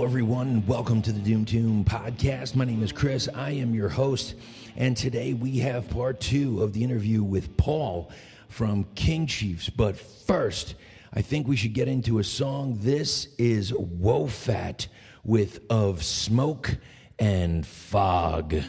everyone. Welcome to the Podcast. My name is Chris. I am your host. And today we have part 2 of the interview with Paul from King Chiefs. But first, I think we should get into a song. This is Wofat with Of Smoke and Fog.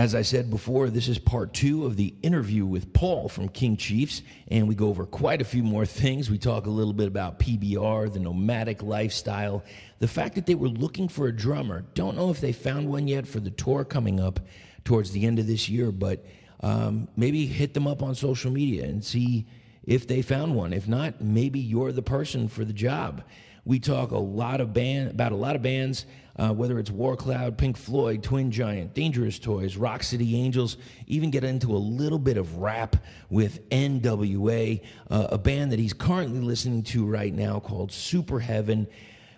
As I said before, this is part 2 of the interview with Paul from King Chiefs, and we go over quite a few more things. We talk a little bit about PBR, the nomadic lifestyle, the fact that they were looking for a drummer. Don't know if they found one yet for the tour coming up towards the end of this year, but maybe hit them up on social media and see if they found one. If not, maybe you're the person for the job. We talk about a lot of bands, whether it's Warcloud, Pink Floyd, Twingiant, Dangerous Toys, Rock City Angels, even get into a little bit of rap with N.W.A, a band that he's currently listening to right now called Superheaven.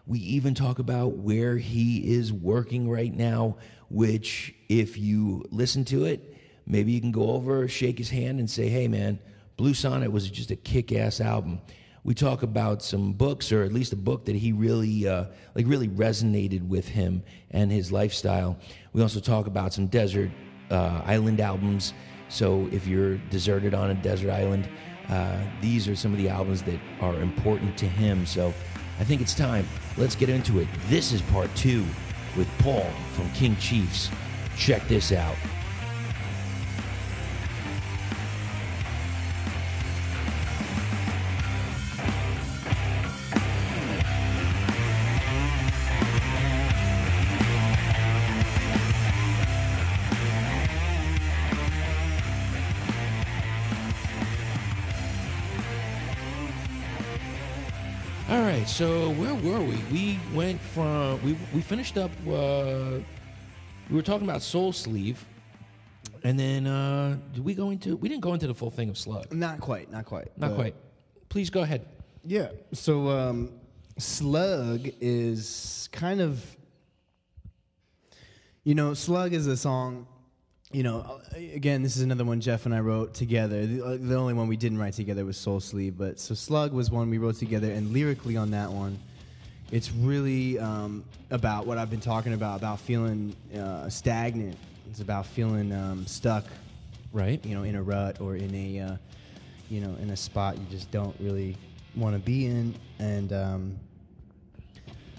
We even talk about where he is working right now, which if you listen to it, maybe you can go over, shake his hand and say, hey man, Blue Sonnet was just a kick-ass album. We talk about some books, or at least a book that he really resonated with him and his lifestyle. We also talk about some desert island albums. So if you're deserted on a desert island, these are some of the albums that are important to him. So I think it's time. Let's get into it. This is part 2 with Paul from King Chiefs. Check this out. All right, so where were we? We went from we finished up. We were talking about Soul Sleeve, and then we didn't go into the full thing of Slug. Not quite. Not quite. Please go ahead. Yeah. So Slug is kind of, Slug is a song. Again, this is another one Jeff and I wrote together. The only one we didn't write together was Soul Sleeve, but so Slug was one we wrote together, and lyrically on that one, it's really about what I've been talking about feeling stagnant. It's about feeling stuck, right? In a rut or in a, in a spot you just don't really want to be in, and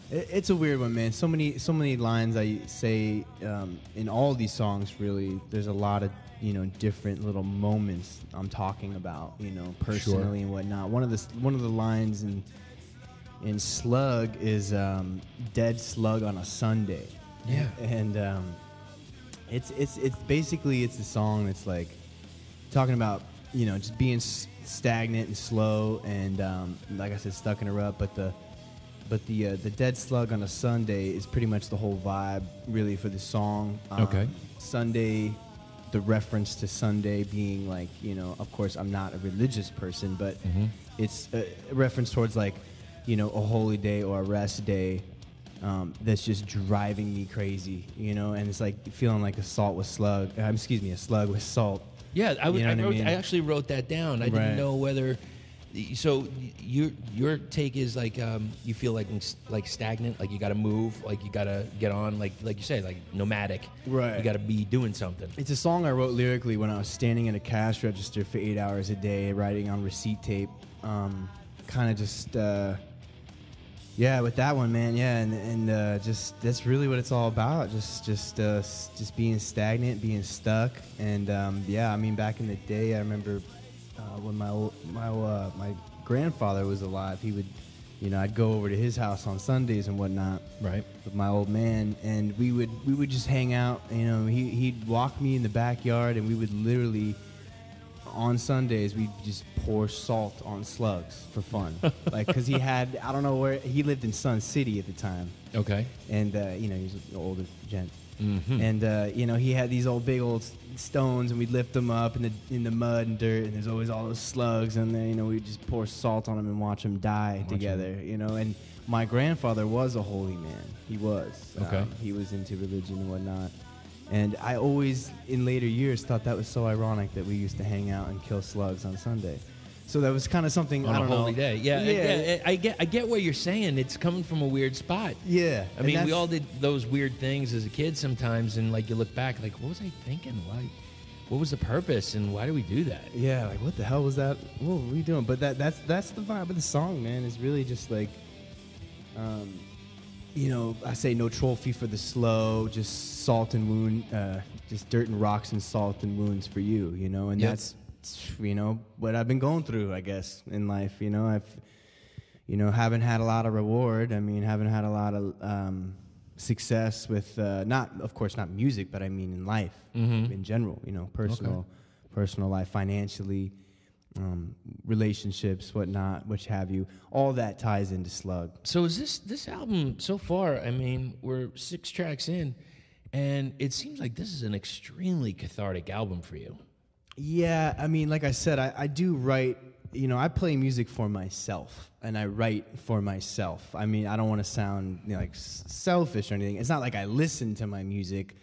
it's a weird one, man. So many lines I say in all these songs. Really, there's a lot of different little moments I'm talking about, personally and whatnot. One of the lines in Slug is "Dead Slug on a Sunday." Yeah, and it's basically a song that's like talking about just being stagnant and slow and like I said, stuck in a rut, but the dead slug on a Sunday is pretty much the whole vibe, really, for the song. Okay. Sunday, the reference to Sunday being like, of course, I'm not a religious person, but it's a reference towards like, a holy day or a rest day that's just driving me crazy, and it's like feeling like a slug with salt. Yeah, I actually wrote that down. I didn't know whether. So your take is like you feel like stagnant, like you got to move, like you got to get on, like you say, like nomadic. Right. You got to be doing something. It's a song I wrote lyrically when I was standing in a cash register for 8 hours a day, writing on receipt tape. Kind of just with that one, man. Yeah, and just that's really what it's all about. Just being stagnant, being stuck, and back in the day, I remember. When my grandfather was alive, he would, I'd go over to his house on Sundays and whatnot, right, with my old man, and we would just hang out. He'd walk me in the backyard, and we would literally, on Sundays, we'd just pour salt on slugs for fun, like because he had, I don't know where he lived in Sun City at the time. Okay, and he was an older gent. Mm-hmm. And he had these big old stones, and we'd lift them up in the mud and dirt, and there's always all those slugs, and then we'd just pour salt on them and watch them die together. And my grandfather was a holy man. He was. Okay. He was into religion and whatnot. And I always, in later years, thought that was so ironic that we used to hang out and kill slugs on Sunday. So that was kind of something on I don't a holy know. day. Yeah. I get what you're saying. It's coming from a weird spot. Yeah. I mean, we all did those weird things as a kid sometimes, and like you look back, like, what was I thinking? Why? What was the purpose, and why do we do that? Yeah, like what the hell was that? What were we doing? But that's the vibe of the song, man. It's really just like, I say no trophy for the slow, just salt and wound, just dirt and rocks and salt and wounds for you, and Yep. that's, what I've been going through, I guess, in life. I've, haven't had a lot of reward. I mean, haven't had a lot of success with, of course, not music, but I mean in life in general, personal life, financially, relationships, whatnot, which have you. All that ties into Slug. So is this album so far? I mean, we're 6 tracks in, and it seems like this is an extremely cathartic album for you. Yeah, I mean, like I said, I do write. I play music for myself, and I write for myself. I mean, I don't want to sound like selfish or anything. It's not like I listen to my music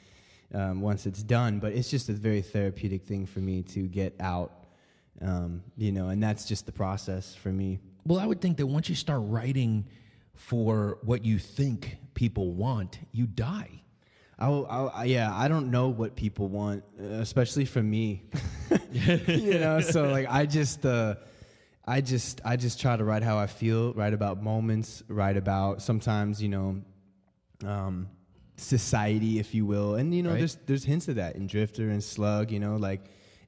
once it's done, but it's just a very therapeutic thing for me to get out. And that's just the process for me. Well, I would think that once you start writing for what you think people want, you die. I don't know what people want, especially from me. So like I just try to write how I feel, write about moments, write about sometimes society, if you will, and right. there's hints of that in Drifter and Slug, and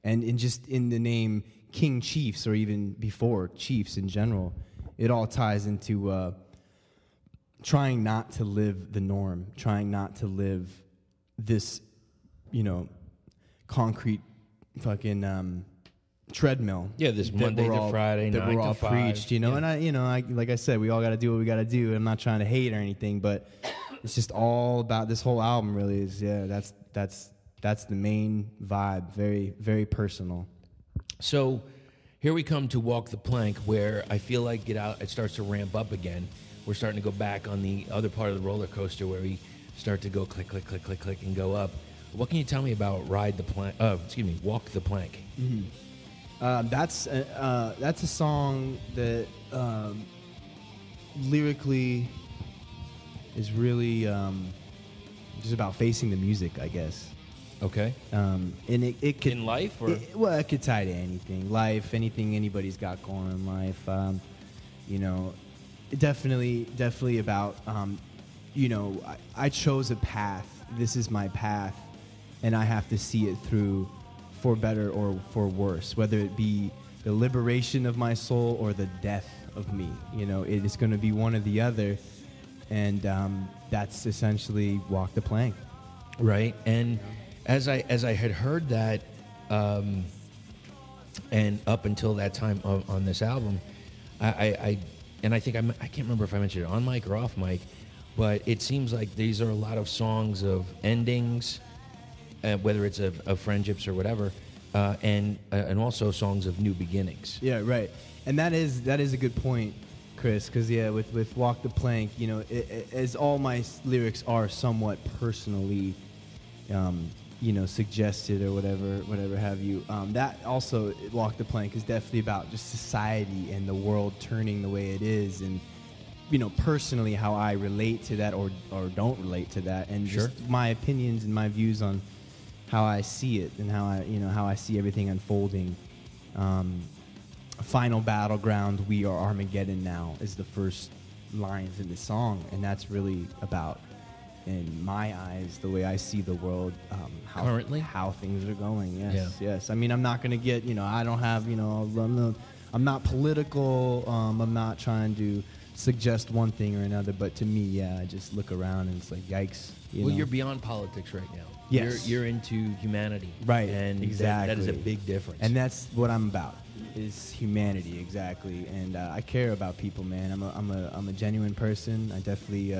in just in the name King Chiefs, or even before Chiefs in general, it all ties into trying not to live the norm, trying not to live this, concrete fucking treadmill. Yeah, this Monday to Friday, that 9 we're to all 5. preached, Yeah. And I like I said, we all got to do what we got to do. I'm not trying to hate or anything, but it's just all about this whole album. Really is, that's the main vibe. Very, very personal. So here we come to Walk the Plank, where I feel like Get Out, it starts to ramp up again. We're starting to go back on the other part of the roller coaster where we start to go click, click, click, click, click, and go up. What can you tell me about Walk the Plank? Mm-hmm. That's a song that lyrically is really just about facing the music, I guess. Okay. And it could... In life? Or? It could tie to anything. Life, anything anybody's got going in life. Definitely about, I chose a path. This is my path. And I have to see it through for better or for worse, whether it be the liberation of my soul or the death of me. It is going to be one or the other. And that's essentially Walk the Plank. Right. And as I had heard that, and up until that time on this album, I think I can't remember if I mentioned it on mic or off mic, but it seems like these are a lot of songs of endings, whether it's of friendships or whatever, and also songs of new beginnings. Yeah, right. And that is a good point, Chris, because with Walk the Plank, as all my lyrics are somewhat personally, suggested or whatever have you. That also, Walk the Plank is definitely about just society and the world turning the way it is, and personally how I relate to that or don't relate to that, and sure. just my opinions and my views on how I see it and how I see everything unfolding. Final battleground, we are Armageddon now, is the first lines in the song, and that's really about, in my eyes, the way I see the world, currently, how things are going. Yes, yeah. yes. I mean, I'm not going to get, I don't have, I'm not political. I'm not trying to suggest one thing or another, but to me, I just look around and it's like, yikes. You're beyond politics right now. Yes. You're into humanity. Right, and exactly. That is a big difference. And that's what I'm about, is humanity, exactly. And I care about people, man. I'm a genuine person. I definitely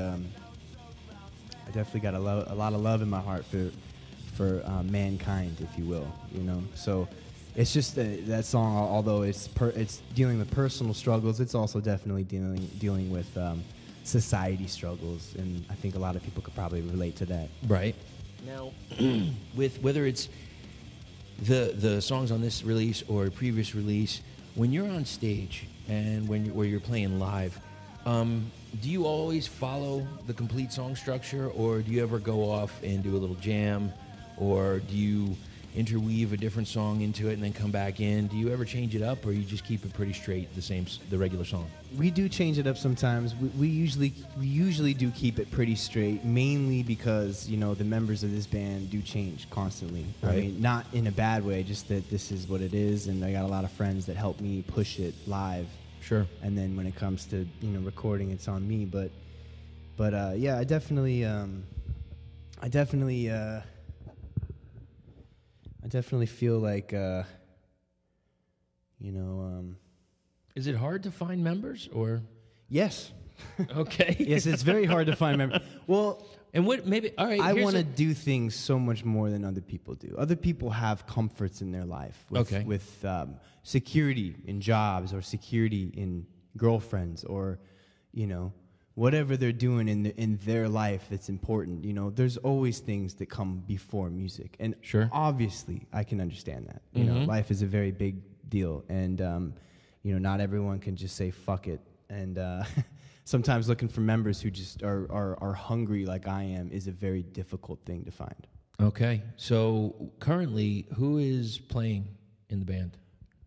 got a lot of love in my heart for mankind, if you will. So it's just that song. Although it's dealing with personal struggles, it's also definitely dealing with society struggles, and I think a lot of people could probably relate to that. Right. Now, with whether it's the songs on this release or a previous release, when you're on stage and where you're playing live, do you always follow the complete song structure, or do you ever go off and do a little jam, or do you interweave a different song into it and then come back in? Do you ever change it up, or you just keep it pretty straight, the regular song? We do change it up sometimes. We usually do keep it pretty straight, mainly because, you know, the members of this band do change constantly. Right. I mean, not in a bad way, just that this is what it is, and I got a lot of friends that help me push it live. Sure. And then when it comes to, you know, recording, it's on me. But yeah, I definitely feel like, you know. Is it hard to find members, or? Yes. Okay. Yes, it's very hard to find members. Well, and what maybe? All right. I want to do things so much more than other people do. Other people have comforts in their life with security in jobs, or security in girlfriends, or, you know, whatever they're doing in their life that's important. You know, there's always things that come before music, and sure, obviously I can understand that. You know, life is a very big deal, and you know, not everyone can just say fuck it. And sometimes looking for members who just are hungry like I am is a very difficult thing to find. Okay, so currently, who is playing in the band?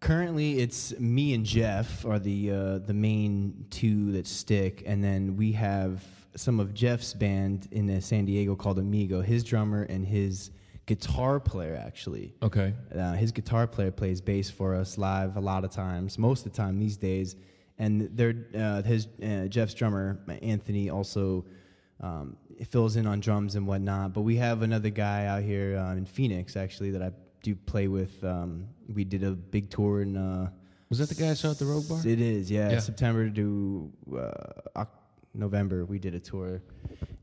Currently, it's me and Jeff are the main two that stick, and then we have some of Jeff's band in San Diego called Amigo. His drummer and his guitar player, actually. Okay. His guitar player plays bass for us live a lot of times, most of the time these days, and Jeff's drummer Anthony also fills in on drums and whatnot. But we have another guy out here in Phoenix, actually, that I do play with. We did a big tour in was that the guy I saw at the Rogue Bar? It is, yeah. September to November we did a tour.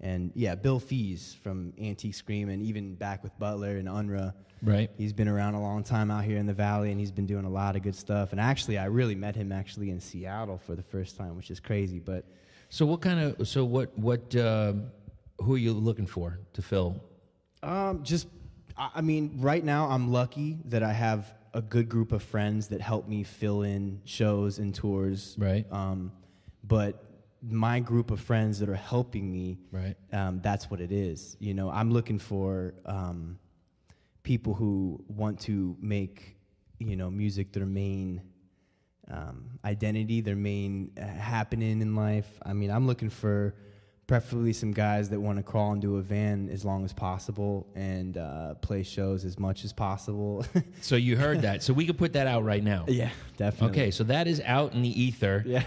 And yeah, Bill Fees from Antique Scream, and even back with Butler and Unra. Right. He's been around a long time out here in the Valley, and he's been doing a lot of good stuff. And actually, I really met him actually in Seattle for the first time, which is crazy. But so who are you looking for to fill? I mean, right now I'm lucky that I have a good group of friends that help me fill in shows and tours. Right. But my group of friends that are helping me, right. That's what it is. You know, I'm looking for people who want to make, you know, music their main identity, their main happening in life. I mean, I'm looking for preferably some guys that want to crawl into a van as long as possible and play shows as much as possible. So you heard that. So we could put that out right now. Yeah, definitely. Okay, so that is out in the ether. Yeah.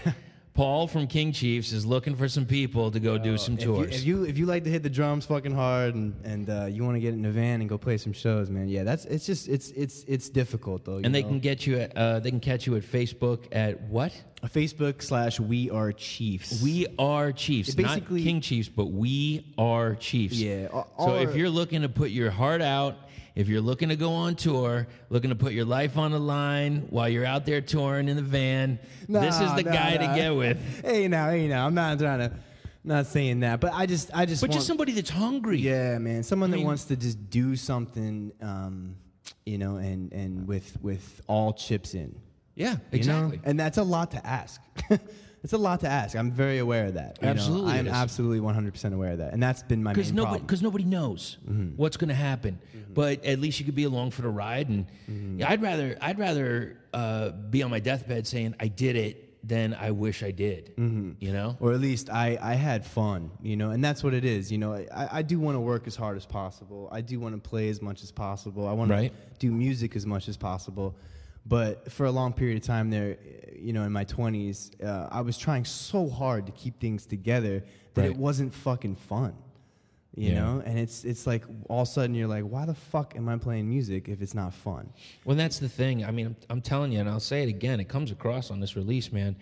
Paul from King Chiefs is looking for some people to go do some tours. If you like to hit the drums fucking hard and you want to get in a van and go play some shows, man, yeah, it's difficult though. And they can get you at catch you at Facebook at what? Facebook/We Are Chiefs. We Are Chiefs, not King Chiefs, but We Are Chiefs. Yeah. So if you're looking to put your heart out, if you're looking to go on tour, looking to put your life on the line while you're out there touring in the van, this is the guy to get with. Hey now, I'm not saying that, but I just But just somebody that's hungry. Yeah, man, someone that wants to just do something, you know, and with all chips in. Yeah, exactly. You know? And that's a lot to ask. It's a lot to ask. I'm very aware of that. Absolutely. I'm absolutely 100% aware of that. And that's been my main problem. Because nobody knows what's going to happen. But at least you could be along for the ride. And I'd rather be on my deathbed saying I did it than I wish I did. You know? Or at least I had fun, you know? And that's what it is. You know, I do want to work as hard as possible. I do want to play as much as possible. I want to do music as much as possible. But for a long period of time there, you know, in my 20s, I was trying so hard to keep things together that it wasn't fucking fun, you know? And it's like all of a sudden you're like, why the fuck am I playing music if it's not fun? Well, that's the thing. I mean, I'm telling you, and I'll say it again, it comes across on this release, man.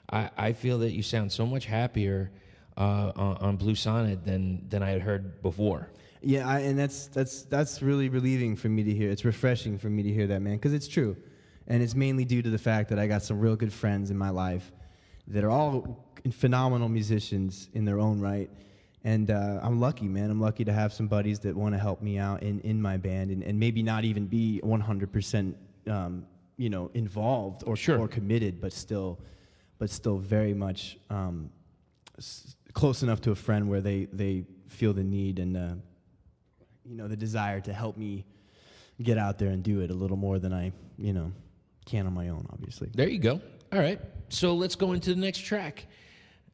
I feel that you sound so much happier on Blue Sonnet than I had heard before. Yeah, and that's really relieving for me to hear. It's refreshing for me to hear that, man, because it's true. And it's mainly due to the fact that I got some real good friends in my life that are all phenomenal musicians in their own right. And I'm lucky, man. I'm lucky to have some buddies that want to help me out in my band and maybe not even be 100% you know, involved or committed, but still very much close enough to a friend where they feel the need and you know, the desire to help me get out there and do it a little more than I, can on my own, obviously. There you go. All right. So let's go into the next track.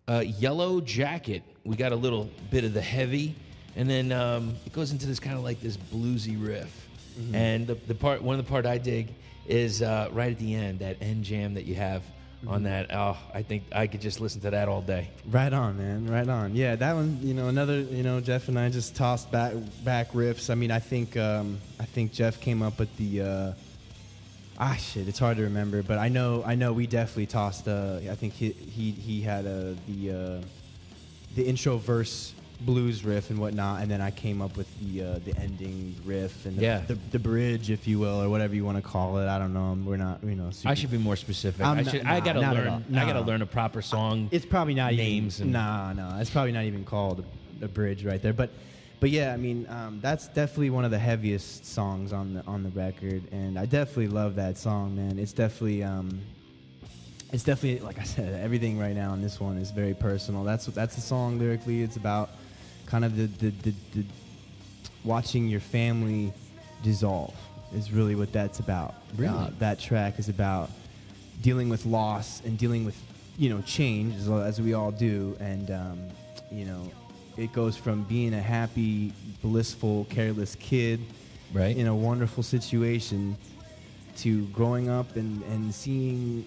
Yellow Jacket. We got a little bit of the heavy, and then it goes into this kind of like this bluesy riff. Mm-hmm. And one of the part I dig is right at the end, that end jam that you have on that. Oh, I think I could just listen to that all day. Right on, man. Right on. Yeah, that one. Another. Jeff and I just tossed back riffs. I mean, I think Jeff came up with the. It's hard to remember, but I know we definitely tossed. I think he had the intro verse blues riff and whatnot, and then I came up with the ending riff and the bridge, if you will, or whatever you want to call it. I don't know. We're not, super. I should be more specific. I gotta learn. I gotta learn a proper song. It's probably not names. No. It's probably not even called a bridge right there. But yeah, I mean, that's definitely one of the heaviest songs on the record, and I definitely love that song, man. It's definitely like I said, everything right now on this one is very personal. That's the song lyrically. It's about kind of the watching your family dissolve is really what that's about. Really? That track is about dealing with loss and dealing with change as we all do, and it goes from being a happy, blissful, careless kid, right, in a wonderful situation, to growing up and seeing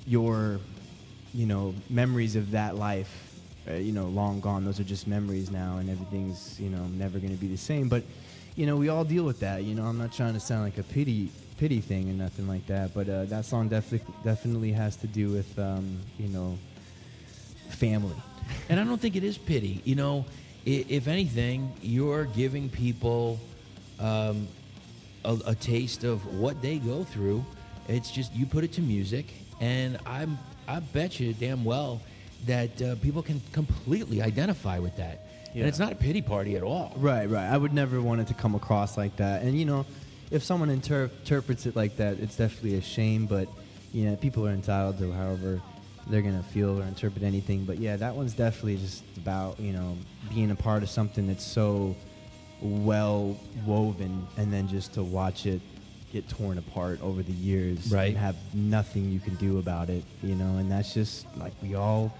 your memories of that life long gone. Those are just memories now, and everything's never going to be the same. But we all deal with that. I'm not trying to sound like a pity thing or nothing like that, but that song definitely has to do with family. And I don't think it is pity. If anything, you're giving people a taste of what they go through. It's just you put it to music, and I bet you damn well that people can completely identify with that. Yeah. And it's not a pity party at all. Right. I would never want it to come across like that. And, if someone interprets it like that, it's definitely a shame. But, people are entitled to however they're going to feel or interpret anything. But, yeah, that one's definitely just about, being a part of something that's so well woven, and then just to watch it get torn apart over the years, right, and have nothing you can do about it, and that's just like we all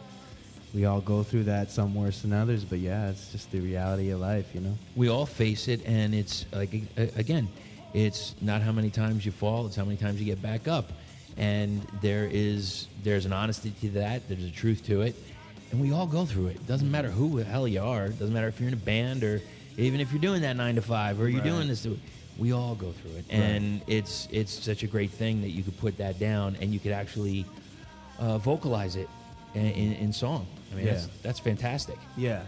go through that, some worse than others, but yeah, it's just the reality of life, We all face it, and it's like, again, it's not how many times you fall, it's how many times you get back up. And there's an honesty to that, there's a truth to it, and we all go through it. It doesn't matter who the hell you are, it doesn't matter if you're in a band or even if you're doing that 9 to 5 or you're doing this. We all go through it, and it's such a great thing that you could put that down and you could actually vocalize it in song. I mean, that's fantastic. Yeah,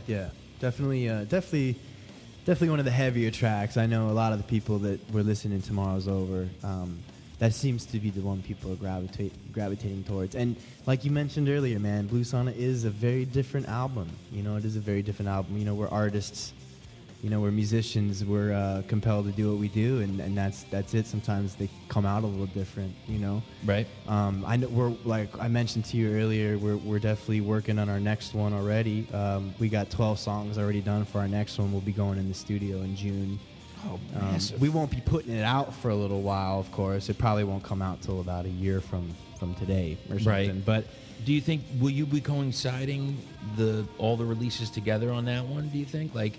definitely one of the heavier tracks. I know a lot of the people that were listening to Tomorrow's Over. That seems to be the one people are gravitating towards. And like you mentioned earlier, man, Blue Sonnet is a very different album. It is a very different album. We're artists. We're musicians. We're compelled to do what we do, and that's it. Sometimes they come out a little different, Right. I know we're, like I mentioned to you earlier, we're definitely working on our next one already. We got 12 songs already done for our next one. We'll be going in the studio in June. Oh, massive. We won't be putting it out for a little while, of course. It probably won't come out till about a year from today or something. Right. But do you think, will you be coinciding all the releases together on that one, do you think? Like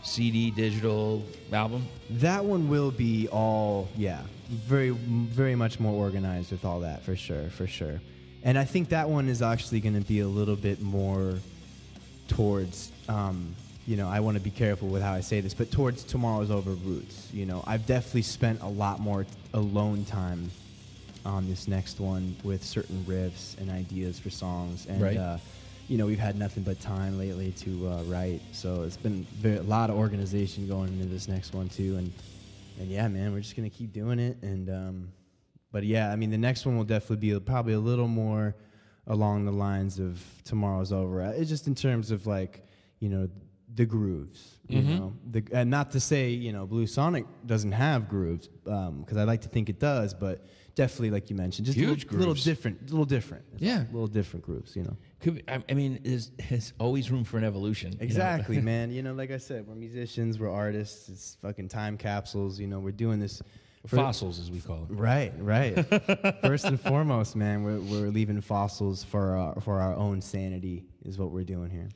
CD, digital, album? That one will be all, very, very much more organized with all that, for sure. And I think that one is actually going to be a little bit more towards, I want to be careful with how I say this, but towards Tomorrow's Over roots. I've definitely spent a lot more alone time on this next one with certain riffs and ideas for songs. And, right. We've had nothing but time lately to write, so it's been a lot of organization going into this next one too. And yeah, man, we're just gonna keep doing it. And but yeah, I mean, the next one will definitely be probably a little more along the lines of Tomorrow's Over. It's just in terms of like, the grooves, and not to say Blue Sonic doesn't have grooves, because I like to think it does, but definitely, like you mentioned, just huge little different. Yeah, little different grooves, I mean, there's always room for an evolution. Exactly, man. Like I said, we're musicians, we're artists. It's fucking time capsules. We're doing this. Fossils, as we call them. Right. First and foremost, man, we're leaving fossils for our own sanity is what we're doing here.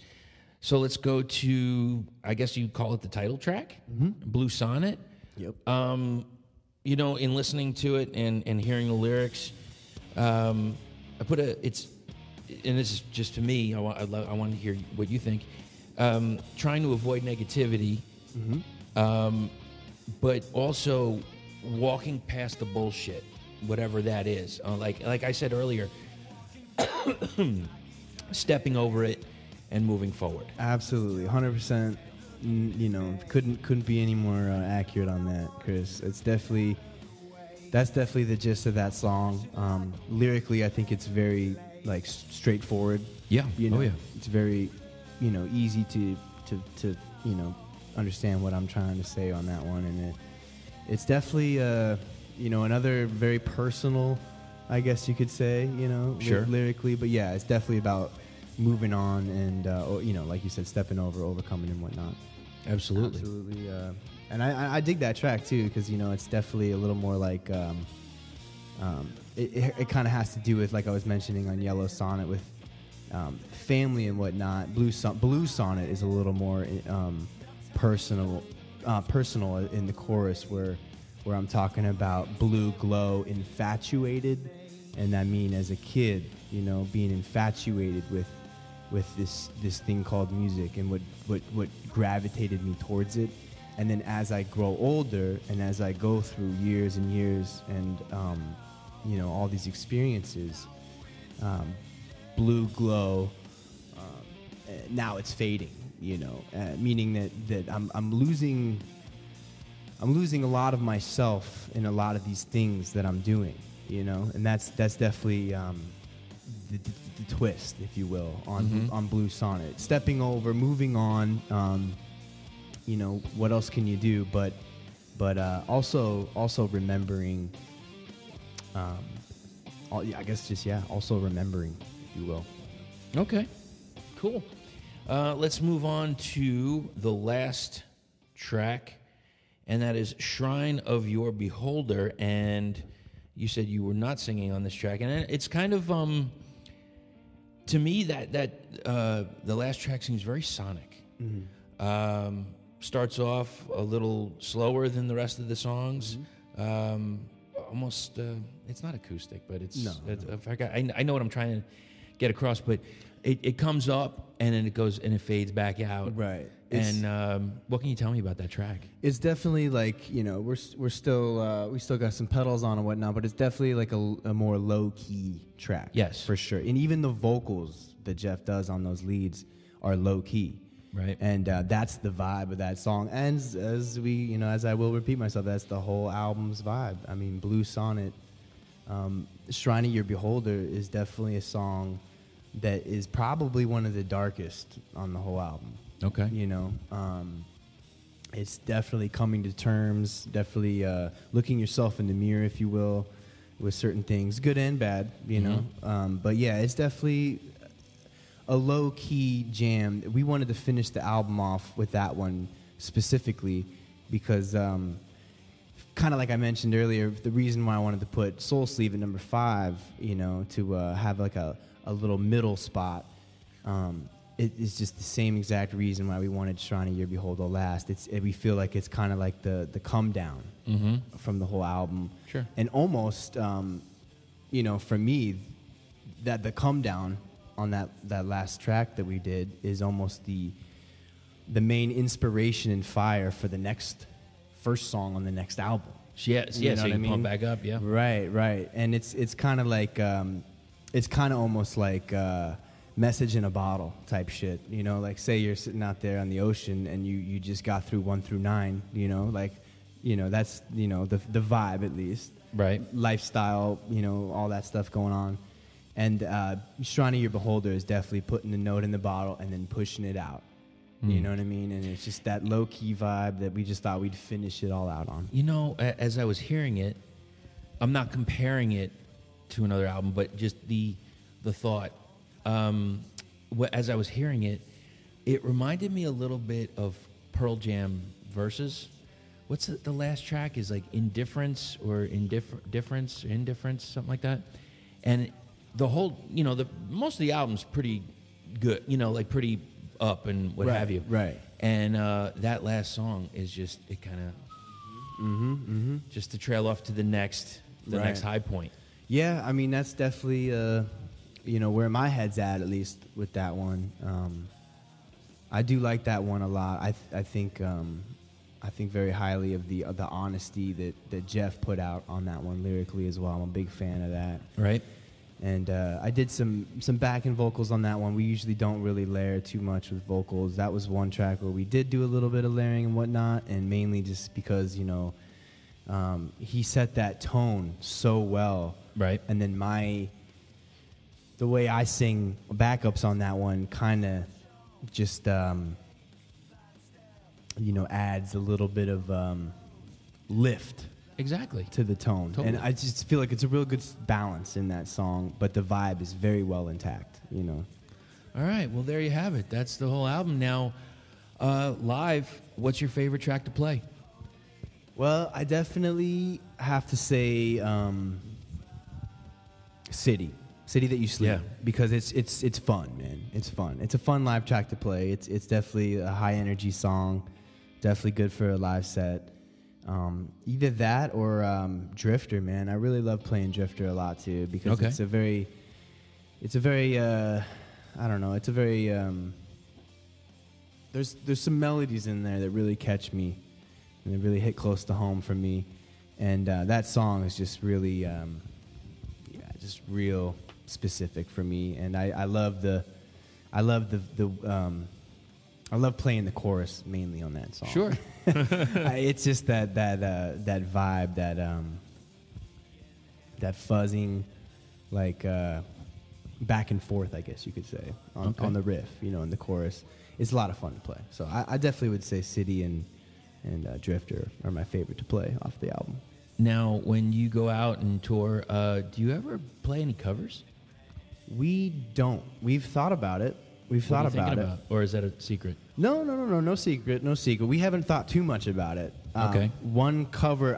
So let's go to, I guess you call it the title track, Blue Sonnet. Yep. In listening to it and hearing the lyrics, and this is just to me. I want to hear what you think. Trying to avoid negativity, but also walking past the bullshit, whatever that is. Like I said earlier, stepping over it and moving forward. Absolutely, 100%. Couldn't be any more accurate on that, Chris. That's definitely the gist of that song. Lyrically, I think it's very straightforward. Yeah. It's very easy to understand what I'm trying to say on that one, and it's definitely another very personal, I guess you could say, sure. Lyrically, but yeah, it's definitely about moving on and like you said, stepping over, overcoming and whatnot. Absolutely. And I dig that track too, because it's definitely a little more like it kind of has to do with, like I was mentioning on Yellow Sonnet, with family and whatnot. Blue Sonnet is a little more personal in the chorus, where I'm talking about blue glow, infatuated, and I mean as a kid, being infatuated with this thing called music and what gravitated me towards it. And then as I grow older and as I go through years and years and all these experiences, blue glow, now it's fading, meaning that I'm losing a lot of myself in a lot of these things that I'm doing, and that's definitely the twist, if you will, on Blue Sonnet. Stepping over, moving on. What else can you do? But also remembering. Also remembering, if you will. Okay, cool. Let's move on to the last track, and that is "Shrine of Your Beholder." And you said you were not singing on this track, and it's kind of to me that the last track seems very sonic. Starts off a little slower than the rest of the songs. Almost, it's not acoustic, but it's. No. I know what I'm trying to get across, but it comes up and then it goes and it fades back out. Right. And what can you tell me about that track? It's definitely we're still we still got some pedals on and whatnot, but it's definitely like a more low key track. Yes, for sure. And even the vocals that Jeff does on those leads are low key. Right. And that's the vibe of that song. And as I will repeat myself, that's the whole album's vibe. I mean, Blue Sonnet, Shrine of Your Beholder is definitely a song that is probably one of the darkest on the whole album. Okay. It's definitely coming to terms, definitely looking yourself in the mirror, if you will, with certain things, good and bad, But yeah, it's definitely a low-key jam. We wanted to finish the album off with that one specifically because, kind of like I mentioned earlier, the reason why I wanted to put Soul Sleeve at number 5, to have like a little middle spot, it is just the same exact reason why we wanted Shrine of Your Beholder last. We feel like it's kind of like the come down from the whole album. Sure. And almost, for me, that the come down on that last track that we did is almost the main inspiration and fire for the first song on the next album. Yes, so you can pump back up, yeah. Right. And it's kind of like, it's kind of almost like message in a bottle type shit. Like say you're sitting out there on the ocean and you just got through 1 through 9, that's, the vibe at least. Right. Lifestyle, all that stuff going on. And Shrine of Your Beholder is definitely putting the note in the bottle and then pushing it out. You know what I mean? And it's just that low-key vibe that we just thought we'd finish it all out on. As I was hearing it, I'm not comparing it to another album, but just the thought. as I was hearing it, it reminded me a little bit of Pearl Jam Versus. What's the last track is like Indifference or Indifference, something like that. And the whole, most of the album's pretty good, like pretty up and what have you. Right. And that last song is just, it kind of, just to trail off to the next high point. Yeah, I mean, that's definitely, where my head's at least with that one. I do like that one a lot. I think very highly of the honesty that Jeff put out on that one lyrically as well. I'm a big fan of that. Right. And I did some backing vocals on that one. We usually don't really layer too much with vocals. That was one track where we did do a little bit of layering and whatnot, and mainly just because, he set that tone so well. Right. And then the way I sing backups on that one kind of just, adds a little bit of lift. Exactly. To the tone. Totally. And I just feel like it's a real good balance in that song, but the vibe is very well intact, All right. Well, there you have it. That's the whole album. Now, live, what's your favorite track to play? Well, I definitely have to say City That You Sleep. Yeah. Because it's fun, man. It's fun. It's a fun live track to play. It's definitely a high energy song. Definitely good for a live set. Either that or Drifter, man. I really love playing Drifter a lot too because it's a very I don't know, it's a very there's some melodies in there that really catch me and they really hit close to home for me, and that song is just really just real specific for me, and I love playing the chorus mainly on that song. Sure. It's just that vibe, that fuzzing, like back and forth, I guess you could say, on the riff, in the chorus. It's a lot of fun to play. So I definitely would say City and Drifter are my favorite to play off the album. Now, when you go out and tour, do you ever play any covers? We don't. We've thought about it. We've thought about it. Or is that a secret? No secret. We haven't thought too much about it. Okay. One cover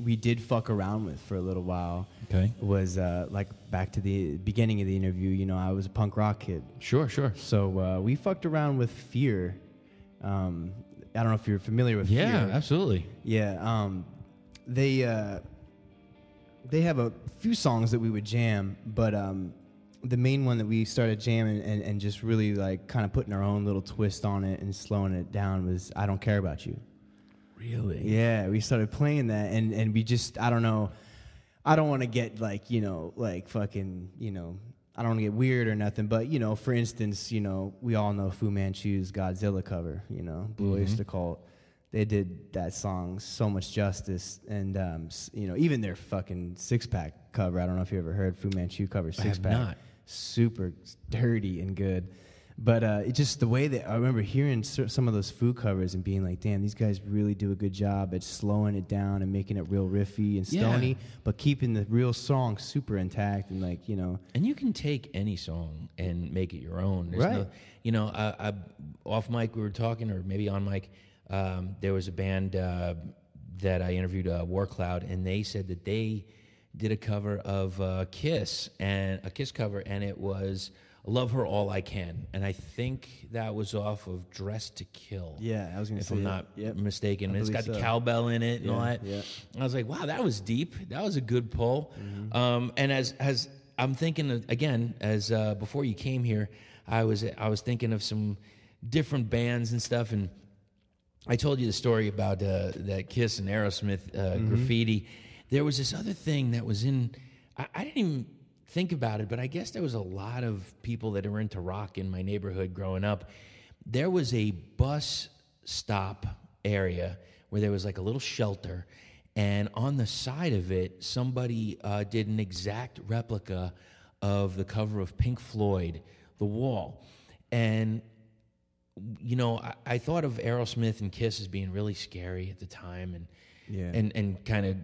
we did fuck around with for a little while. Okay. Was like back to the beginning of the interview, I was a punk rock kid. Sure. So we fucked around with Fear. I don't know if you're familiar with Fear. Yeah, absolutely. Yeah. They have a few songs that we would jam, but the main one that we started jamming and just really like kind of putting our own little twist on it and slowing it down was I Don't Care About You. Really? Yeah, we started playing that and we just, I don't know, I don't want to get like, like fucking, I don't want to get weird or nothing, but, for instance, we all know Fu Manchu's Godzilla cover, Blue Oyster Cult. They did that song so much justice, and even their fucking Six Pack cover. I don't know if you ever heard Fu Manchu cover Six Pack. I have not. Super dirty and good, but it's just the way that I remember hearing some of those Fu covers and being like, "Damn, these guys really do a good job at slowing it down and making it real riffy and stony, but keeping the real song super intact and like And you can take any song and make it your own. There's right? I off mic we were talking, or maybe on mic. There was a band that I interviewed, War Cloud, and they said that they did a cover of Kiss, and a Kiss cover, and it was "Love Her All I Can," and I think that was off of "Dress to Kill." Yeah, I was going to say, if I'm not mistaken. It's got the cowbell in it and all that. Yeah. I was like, wow, that was deep. That was a good pull. And as I'm thinking of, again, as before you came here, I was thinking of some different bands and stuff, and I told you the story about that Kiss and Aerosmith graffiti. There was this other thing that was in, I didn't even think about it, but I guess there was a lot of people that were into rock in my neighborhood growing up. There was a bus stop area where there was like a little shelter, and on the side of it, somebody did an exact replica of the cover of Pink Floyd, The Wall. And I thought of Aerosmith and Kiss as being really scary at the time, and kind of,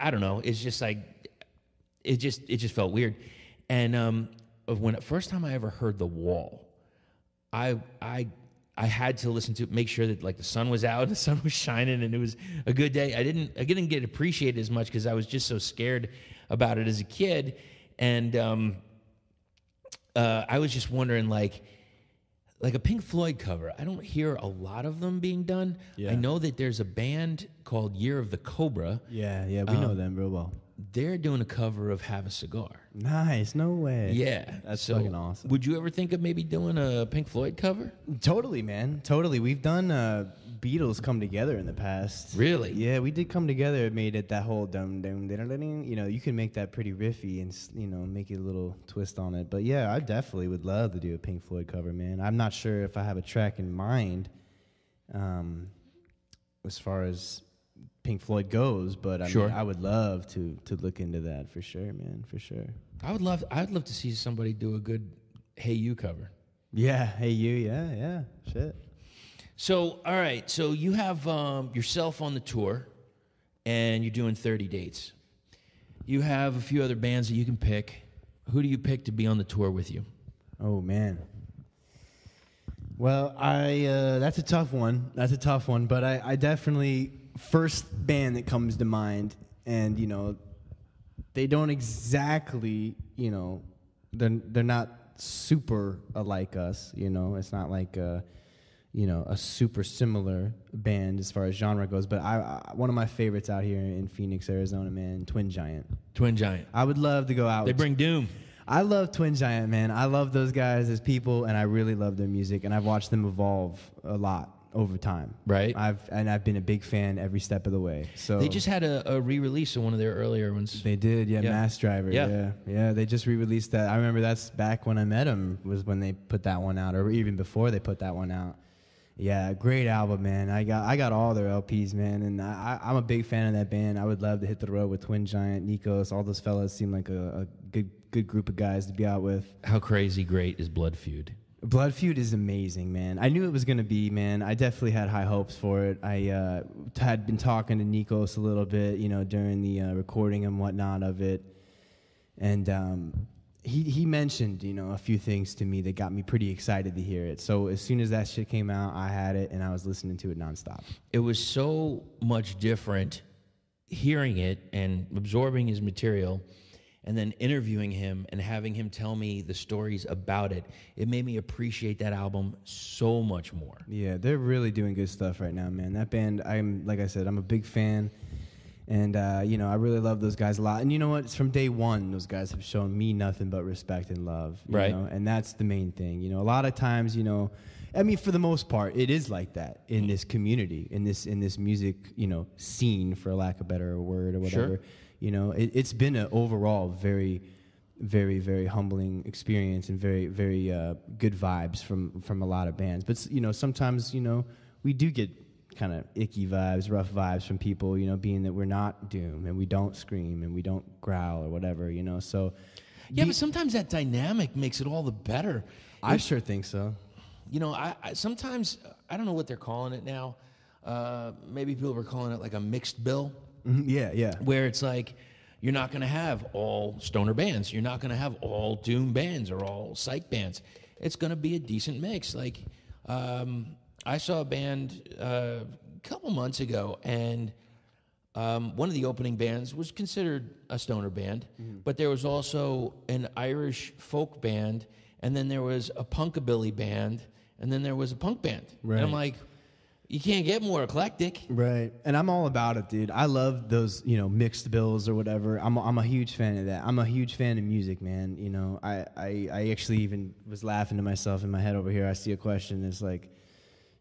I don't know. It's just like it just felt weird. And of when first time I ever heard The Wall. I had to listen to make sure that like the sun was out, the sun was shining, and it was a good day. I didn't get appreciated as much because I was just so scared about it as a kid, and I was just wondering like a Pink Floyd cover. I don't hear a lot of them being done. Yeah. I know that there's a band called Year of the Cobra. Yeah, we know them real well. They're doing a cover of Have a Cigar. Nice, no way. Yeah. That's fucking awesome. Would you ever think of maybe doing a Pink Floyd cover? Totally, man. Totally. We've done Beatles come together in the past. Really? Yeah, we did come together. Made it that whole dum dum dum. You know, you can make that pretty riffy and make it a little twist on it. But yeah, I definitely would love to do a Pink Floyd cover, man. I'm not sure if I have a track in mind, as far as Pink Floyd goes, but I mean, I would love to look into that for sure, man, for sure. I'd love to see somebody do a good Hey You cover. Yeah, Hey You, yeah, shit. So, all right, so you have yourself on the tour, and you're doing 30 dates. You have a few other bands that you can pick. Who do you pick to be on the tour with you? Oh, man. Well, that's a tough one. But I definitely, first band that comes to mind, and, they don't exactly, they're not super alike us, It's not like a super similar band as far as genre goes. But one of my favorites out here in Phoenix, Arizona, man, Twingiant. Twingiant. I would love to go out. They bring doom. I love Twingiant, man. I love those guys as people, and I really love their music, and I've watched them evolve a lot over time. Right. I've been a big fan every step of the way. So they just had a re-release of one of their earlier ones. They did, yeah. Mass Driver. Yeah. They just re-released that. I remember that's back when I met them was when they put that one out, or even before they put that one out. Yeah, great album, man. I got all their LPs, man, and I'm a big fan of that band. I would love to hit the road with Twingiant, Neko, all those fellas seem like a good group of guys to be out with. How crazy great is Blood Feud? Blood Feud is amazing, man. I knew it was going to be, man. I definitely had high hopes for it. I had been talking to Nikos a little bit, during the recording and whatnot of it. And he mentioned, a few things to me that got me pretty excited to hear it. So as soon as that shit came out, I had it, and I was listening to it nonstop. It was so much different hearing it and absorbing his material and then interviewing him and having him tell me the stories about it. It made me appreciate that album so much more. Yeah, they're really doing good stuff right now, man. That band, like I said, I'm a big fan. And, I really love those guys a lot. And you know what? From day one, those guys have shown me nothing but respect and love. Right. And that's the main thing. A lot of times, for the most part, it is like that in this community, in this music, scene, for lack of a better word or whatever. Sure. It's been an overall very, very, very humbling experience and very, very good vibes from a lot of bands. But, sometimes, we do get kind of icky vibes, rough vibes from people, being that we're not doom and we don't scream and we don't growl or whatever, so. Yeah, but sometimes that dynamic makes it all the better. I sure think so. I sometimes, I don't know what they're calling it now. Maybe people were calling it like a mixed bill. Mm-hmm. Yeah. Where it's like, you're not going to have all stoner bands. You're not going to have all doom bands or all psych bands. It's going to be a decent mix. Like, I saw a band a couple months ago, and one of the opening bands was considered a stoner band, but there was also an Irish folk band, and then there was a punkabilly band, and then there was a punk band. Right. And I'm like, you can't get more eclectic. Right. And I'm all about it, dude. I love those, mixed bills or whatever. I'm a huge fan of that. I'm a huge fan of music, man. I actually even was laughing to myself in my head over here. I see a question that's like,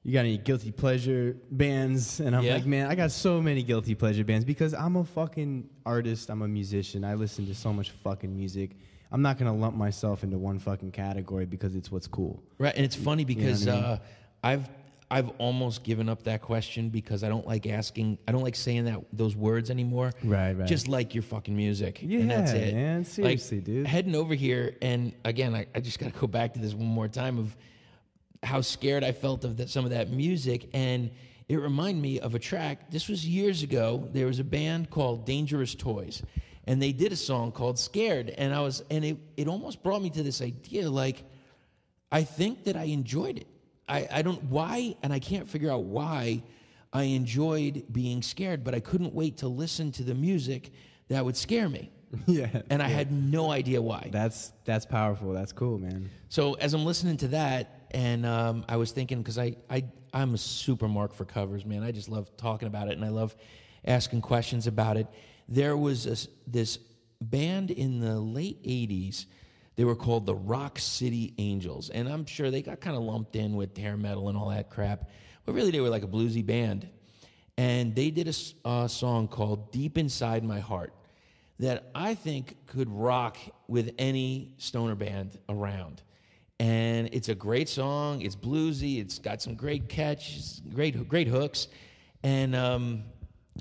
you got any guilty pleasure bands? And I'm like, man, I got so many guilty pleasure bands because I'm a fucking artist. I'm a musician. I listen to so much fucking music. I'm not going to lump myself into one fucking category because it's what's cool. Right, and it's funny because I've almost given up that question because I don't like saying those words anymore. Right. Just like your fucking music. Yeah, and that's it. Man, seriously, dude. Heading over here, and again, I just got to go back to this one more time of how scared I felt of some of that music, and it reminded me of a track. This was years ago. There was a band called Dangerous Toys, and they did a song called "Scared," and it almost brought me to this idea, like, I think that I enjoyed it. I don't why, and I can't figure out why I enjoyed being scared, but I couldn't wait to listen to the music that would scare me. Yeah. And I had no idea why. That's powerful. That's cool, man. So as I'm listening to that, and I was thinking, because I'm a super mark for covers, man. I just love talking about it, and I love asking questions about it. There was this band in the late 80s. They were called the Rock City Angels, and I'm sure they got kind of lumped in with hair metal and all that crap, but really they were like a bluesy band. And they did a song called "Deep Inside My Heart" that I think could rock with any stoner band around. And it's a great song. It's bluesy. It's got some great catches, great hooks, and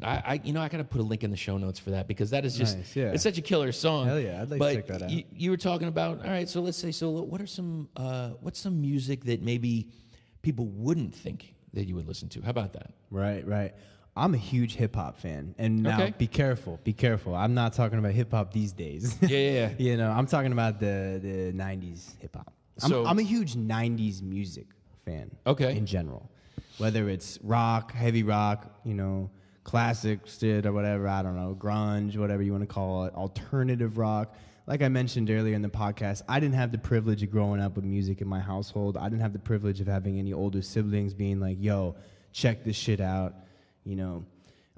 I got to put a link in the show notes for that, because that is just nice, yeah. It's such a killer song. Hell yeah, I'd like to check that out. You were talking about, all right, so let's say, what's some music that maybe people wouldn't think that you would listen to? How about that? Right. I'm a huge hip hop fan, and now Okay. be careful. I'm not talking about hip hop these days. Yeah. You know, I'm talking about the '90s hip hop. I'm a huge '90s music fan. Okay. In general, whether it's rock, heavy rock, classic shit or whatever, I don't know, grunge, whatever you want to call it, alternative rock. Like I mentioned earlier in the podcast, I didn't have the privilege of growing up with music in my household. I didn't have the privilege of having any older siblings being like, yo, check this shit out.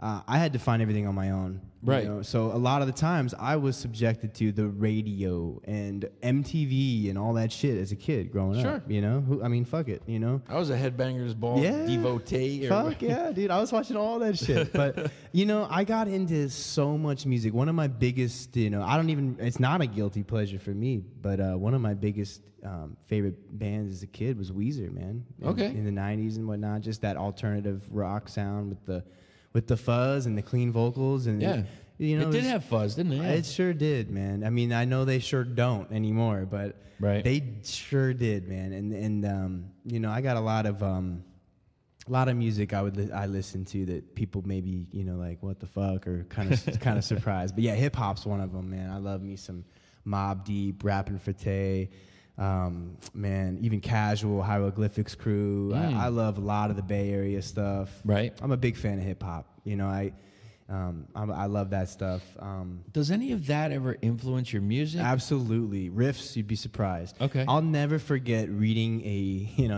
I had to find everything on my own. Right. So a lot of the times I was subjected to the radio and MTV and all that shit as a kid growing up. Sure. Fuck it, I was a Headbangers Ball devotee. Fuck yeah, dude. I was watching all that shit. But, I got into so much music. One of my biggest, it's not a guilty pleasure for me, but one of my biggest favorite bands as a kid was Weezer, man. In the 90s and whatnot. Just that alternative rock sound with the fuzz and the clean vocals. And yeah. It did have fuzz, didn't it? It sure did, man. I mean, I know they sure don't anymore, but they sure did, man. And I got a lot of music I listen to that people maybe like, what the fuck, or kind of surprised. But yeah, hip hop's one of them, man. I love me some Mobb Deep, Rappin' for Tay. Man, even Casual, Hieroglyphics Crew. I love a lot of the Bay Area stuff. Right. I'm a big fan of hip hop. I love that stuff. Does any of that ever influence your music? Absolutely. Riffs, you'd be surprised. Okay. I'll never forget reading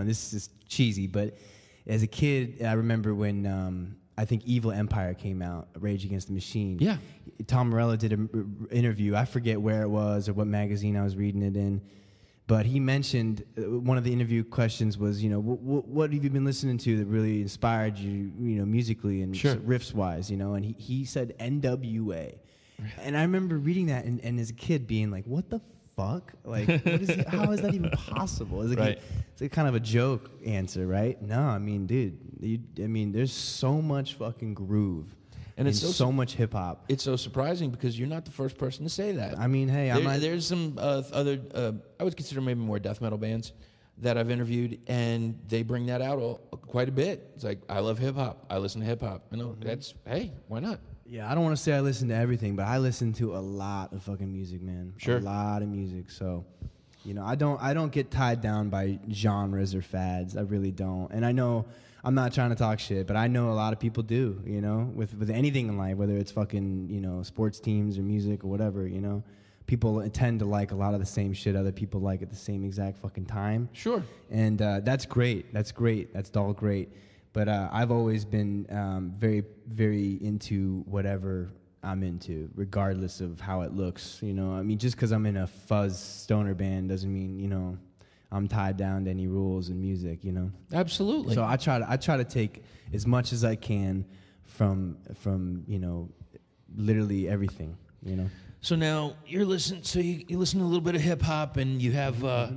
this is cheesy, but as a kid, I remember when I think Evil Empire came out, Rage Against the Machine. Yeah. Tom Morello did an interview. I forget where it was or what magazine I was reading it in. But he mentioned, one of the interview questions was, what have you been listening to that really inspired you, musically and sure. riffs-wise, and he said N.W.A. And I remember reading that and as a kid being like, what the fuck? Like, how is that even possible? It's a kind of a joke answer, right? No, I mean, dude, there's so much fucking groove. And it's so much hip hop. It's so surprising because you're not the first person to say that. I mean, hey, there's some other I would consider maybe more death metal bands that I've interviewed, and they bring that out quite a bit. It's like, I love hip hop. I listen to hip hop. That's, hey, why not? Yeah, I don't want to say I listen to everything, but I listen to a lot of fucking music, man. Sure, a lot of music. So, I don't get tied down by genres or fads. I really don't. And I know. I'm not trying to talk shit, but I know a lot of people do, with anything in life, whether it's fucking, sports teams or music or whatever, People tend to like a lot of the same shit other people like at the same exact fucking time. Sure. And that's great. That's great. That's all great. But I've always been very, very into whatever I'm into, regardless of how it looks, just because I'm in a fuzz stoner band doesn't mean, I'm tied down to any rules in music, Absolutely. So I try to take as much as I can from literally everything, So now you listen to a little bit of hip hop, and you have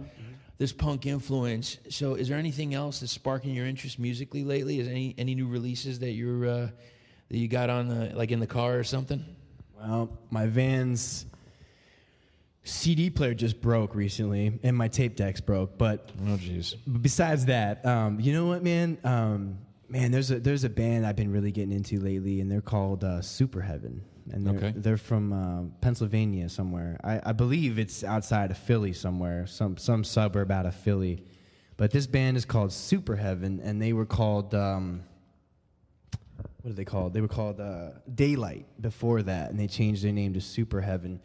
this punk influence. So is there anything else that's sparking your interest musically lately? Is any new releases that you got on like in the car or something? Well, my Vans CD player just broke recently, and my tape deck's broke. But besides that, you know what, man? Man, there's a band I've been really getting into lately, and they're called Superheaven. and Okay. they're from Pennsylvania somewhere. I believe it's outside of Philly somewhere, some suburb out of Philly. But this band is called Superheaven, and they were called what are they called? They were called Daylight before that, and they changed their name to Superheaven.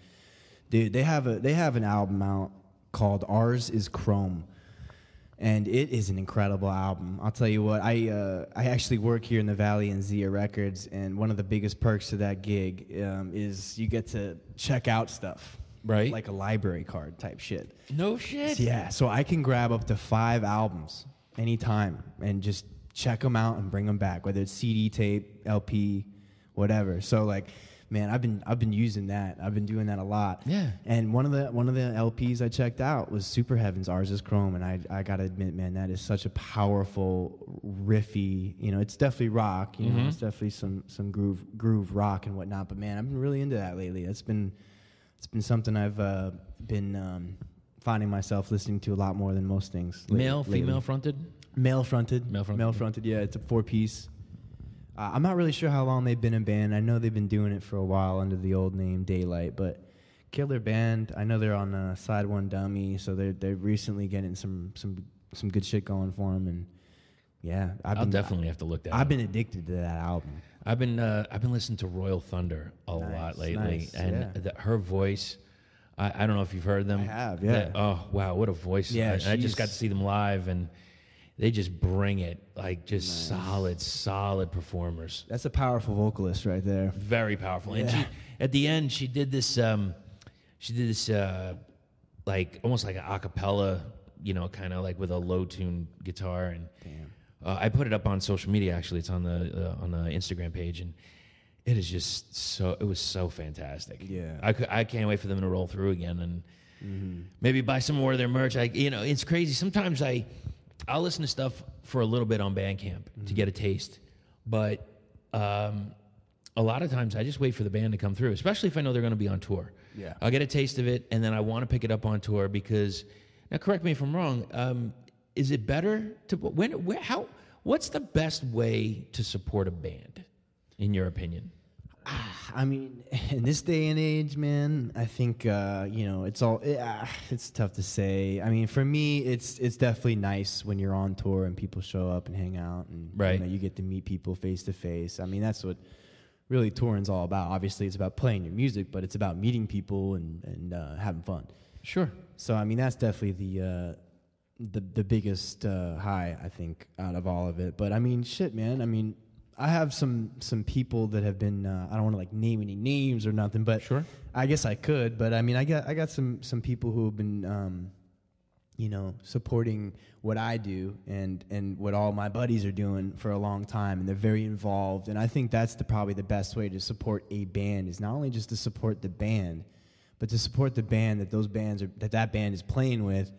Dude, they have an album out called Ours is Chrome. And it is an incredible album. I'll tell you what, I actually work here in the Valley in Zia Records, and one of the biggest perks to that gig is you get to check out stuff. Right. Like a library card type shit. No shit. Yeah, so I can grab up to 5 albums anytime and just check them out and bring them back, whether it's CD, tape, LP, whatever. So like, man, I've been using that. I've been doing that a lot. Yeah. And one of the LPs I checked out was Superheaven's Ours is Chrome, and I gotta admit, man, that is such a powerful, riffy. You know, it's definitely rock. You know, it's definitely some groove rock and whatnot. But man, I've been really into that lately. It's been something I've been finding myself listening to a lot more than most things. Male, lately. female fronted? Male fronted. Male fronted. Yeah, it's a 4-piece. I'm not really sure how long they've been in band. I know they've been doing it for a while under the old name Daylight, but killer band. I know they're on Side One Dummy, so they're recently getting some good shit going for them. And yeah, I'll definitely have to look that up. I've been addicted to that album. I've been listening to Royal Thunder a lot lately, nice, and her voice. I don't know if you've heard them. I have, yeah. Oh wow, what a voice! Yeah, I just got to see them live, and they just bring it, like just solid performers. That's a powerful vocalist right there. Very powerful. Yeah. And she, at the end, she did this like almost like an a cappella, you know, kind of like with a low tune guitar. And I put it up on social media. Actually, it's on the Instagram page, and it is just it was so fantastic. Yeah, I can't wait for them to roll through again and maybe buy some more of their merch. It's crazy. Sometimes I'll listen to stuff for a little bit on Bandcamp to get a taste, but a lot of times I just wait for the band to come through, especially if I know they're going to be on tour. Yeah, I'll get a taste of it, and then I want to pick it up on tour because, now correct me if I'm wrong, is it better to, what's the best way to support a band, in your opinion? I mean, in this day and age, man, I think it's tough to say. I mean, for me, it's definitely nice when you're on tour and people show up and hang out, and you get to meet people face to face. I mean, that's what really touring's all about. Obviously, it's about playing your music, but it's about meeting people and having fun. Sure. So, I mean, that's definitely the biggest high, I think, out of all of it. But I mean, shit, man. I mean, I have some people that have been. I don't want to like name any names or nothing, but sure. I guess I could. But I mean, I got some people who have been, supporting what I do and what all my buddies are doing for a long time, and they're very involved. And I think that's probably the best way to support a band is not only just to support the band, but to support the band that band is playing with.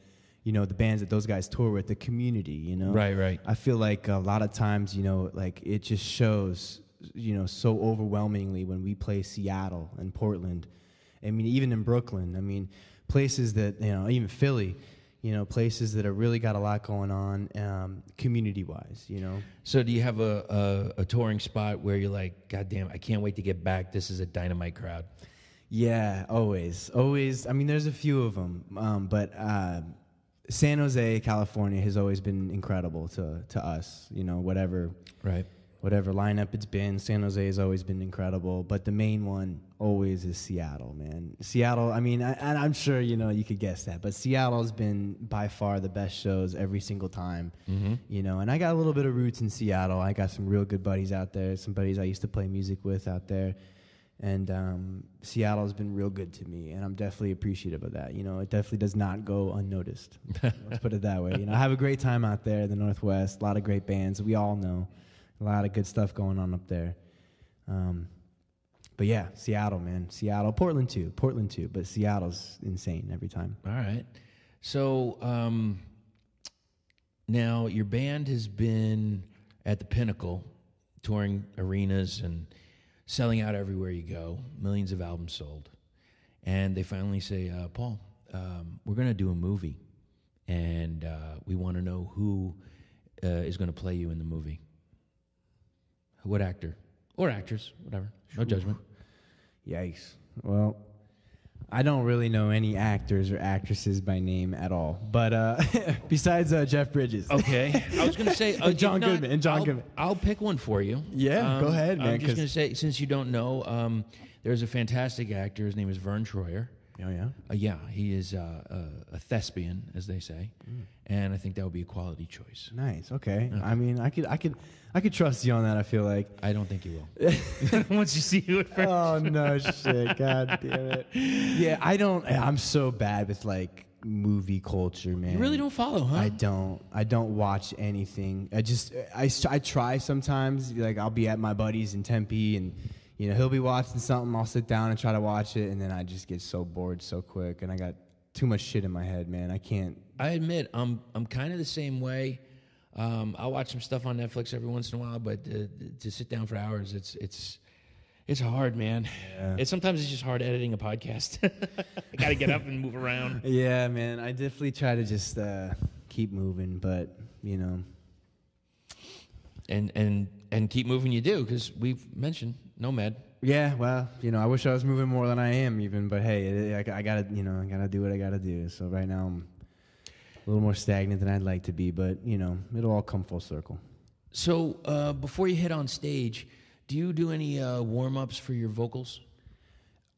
You know, the bands that those guys tour with, the community, you know? Right. I feel like a lot of times, like it just shows, so overwhelmingly when we play Seattle and Portland. I mean, even in Brooklyn, I mean, places that, even Philly, places that have really got a lot going on community-wise, So do you have a touring spot where you're like, God damn, I can't wait to get back. This is a dynamite crowd. Yeah, always. I mean, there's a few of them, but San Jose, California has always been incredible to us. Whatever lineup it's been, San Jose has always been incredible. But the main one always is Seattle, man. Seattle, I mean, and I'm sure you could guess that, but Seattle's been by far the best shows every single time. And I got a little bit of roots in Seattle. I got some real good buddies out there, some buddies I used to play music with out there. And Seattle's been real good to me, and I'm definitely appreciative of that. It definitely does not go unnoticed. Let's put it that way. I have a great time out there in the Northwest. A lot of great bands. We all know a lot of good stuff going on up there. But yeah, Seattle, man. Seattle, Portland too, but Seattle's insane every time. All right. So now your band has been at the pinnacle, touring arenas and selling out everywhere you go, millions of albums sold. And they finally say, Paul, we're going to do a movie, and we want to know who is going to play you in the movie. What actor? Or actress, whatever. No judgment. Yikes. Well, I don't really know any actors or actresses by name at all, but besides Jeff Bridges. Okay, I was going to say John Goodman. I'll pick one for you. Yeah, go ahead, man. I'm just going to say, since you don't know, there's a fantastic actor. His name is Vern Troyer. Oh yeah. Yeah, he is a thespian, as they say, and I think that would be a quality choice. Nice. Okay. I mean, I could trust you on that. I feel like. I don't think you will. Once you see you at first. Oh no, shit! God damn it. Yeah, I don't. I'm so bad with like movie culture, man. You really don't follow, huh? I don't watch anything. I try sometimes. Like I'll be at my buddy's in Tempe and. You know, he'll be watching something, I'll sit down and try to watch it, and then I just get so bored so quick, and I got too much shit in my head, man. I can't. I admit, I'm kind of the same way. I'll watch some stuff on Netflix every once in a while, but to sit down for hours, it's hard, man. Yeah. Sometimes it's just hard editing a podcast. I got to get up and move around. Yeah, man. I definitely try to just keep moving, but, you know. And keep moving you do, because we've mentioned Nomad. Yeah, well, you know, I wish I was moving more than I am even, but hey, I gotta do what I gotta do. So right now I'm a little more stagnant than I'd like to be, but you know, it'll all come full circle. So before you hit on stage, do you do any warm-ups for your vocals?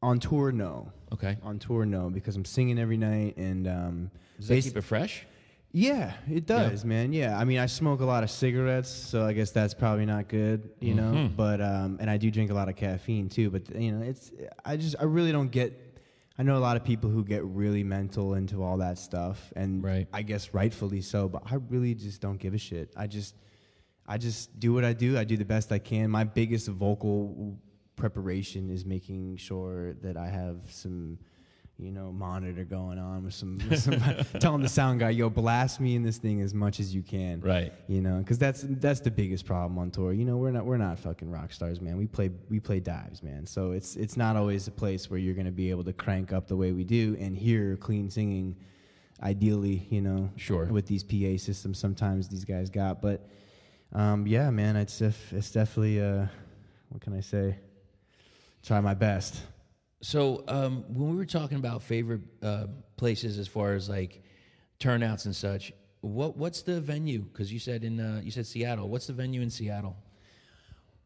On tour, no. Okay. On tour, no, because I'm singing every night, and does that keep it fresh? Yeah, it does, man. Yeah, I mean, I smoke a lot of cigarettes, so I guess that's probably not good, you know. But and I do drink a lot of caffeine too. But you know, I really don't get. I know a lot of people who get really mental into all that stuff, and I guess rightfully so. But I really just don't give a shit. I just do what I do. I do the best I can. My biggest vocal preparation is making sure that I have some. You know, monitor going on with some telling the sound guy, yo, blast me in this thing as much as you can. Right. You know, because that's the biggest problem on tour. You know, we're not fucking rock stars, man. We play dives, man. So it's not always a place where you're gonna be able to crank up the way we do and hear clean singing. Ideally, you know, sure. With these PA systems, sometimes these guys got, but yeah, man, it's definitely what can I say? Try my best. So when we were talking about favorite places as far as like turnouts and such, what's the venue? Because you said Seattle. What's the venue in Seattle?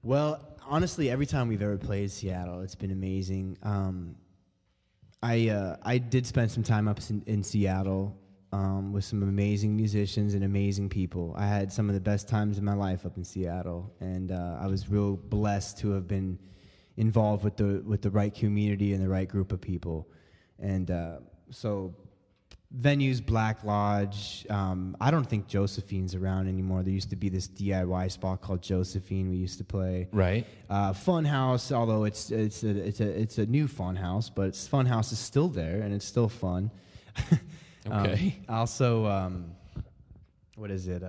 Well, honestly, every time we've ever played Seattle, it's been amazing. I did spend some time up in Seattle with some amazing musicians and amazing people. I had some of the best times in my life up in Seattle, and I was real blessed to have been involved with the right community and the right group of people. And so venues, Black Lodge, I don't think Josephine's around anymore. There used to be this DIY spot called Josephine we used to play. Right. Fun House, although it's a new Fun House, but Fun House is still there and it's still fun. Okay. Also, what is it?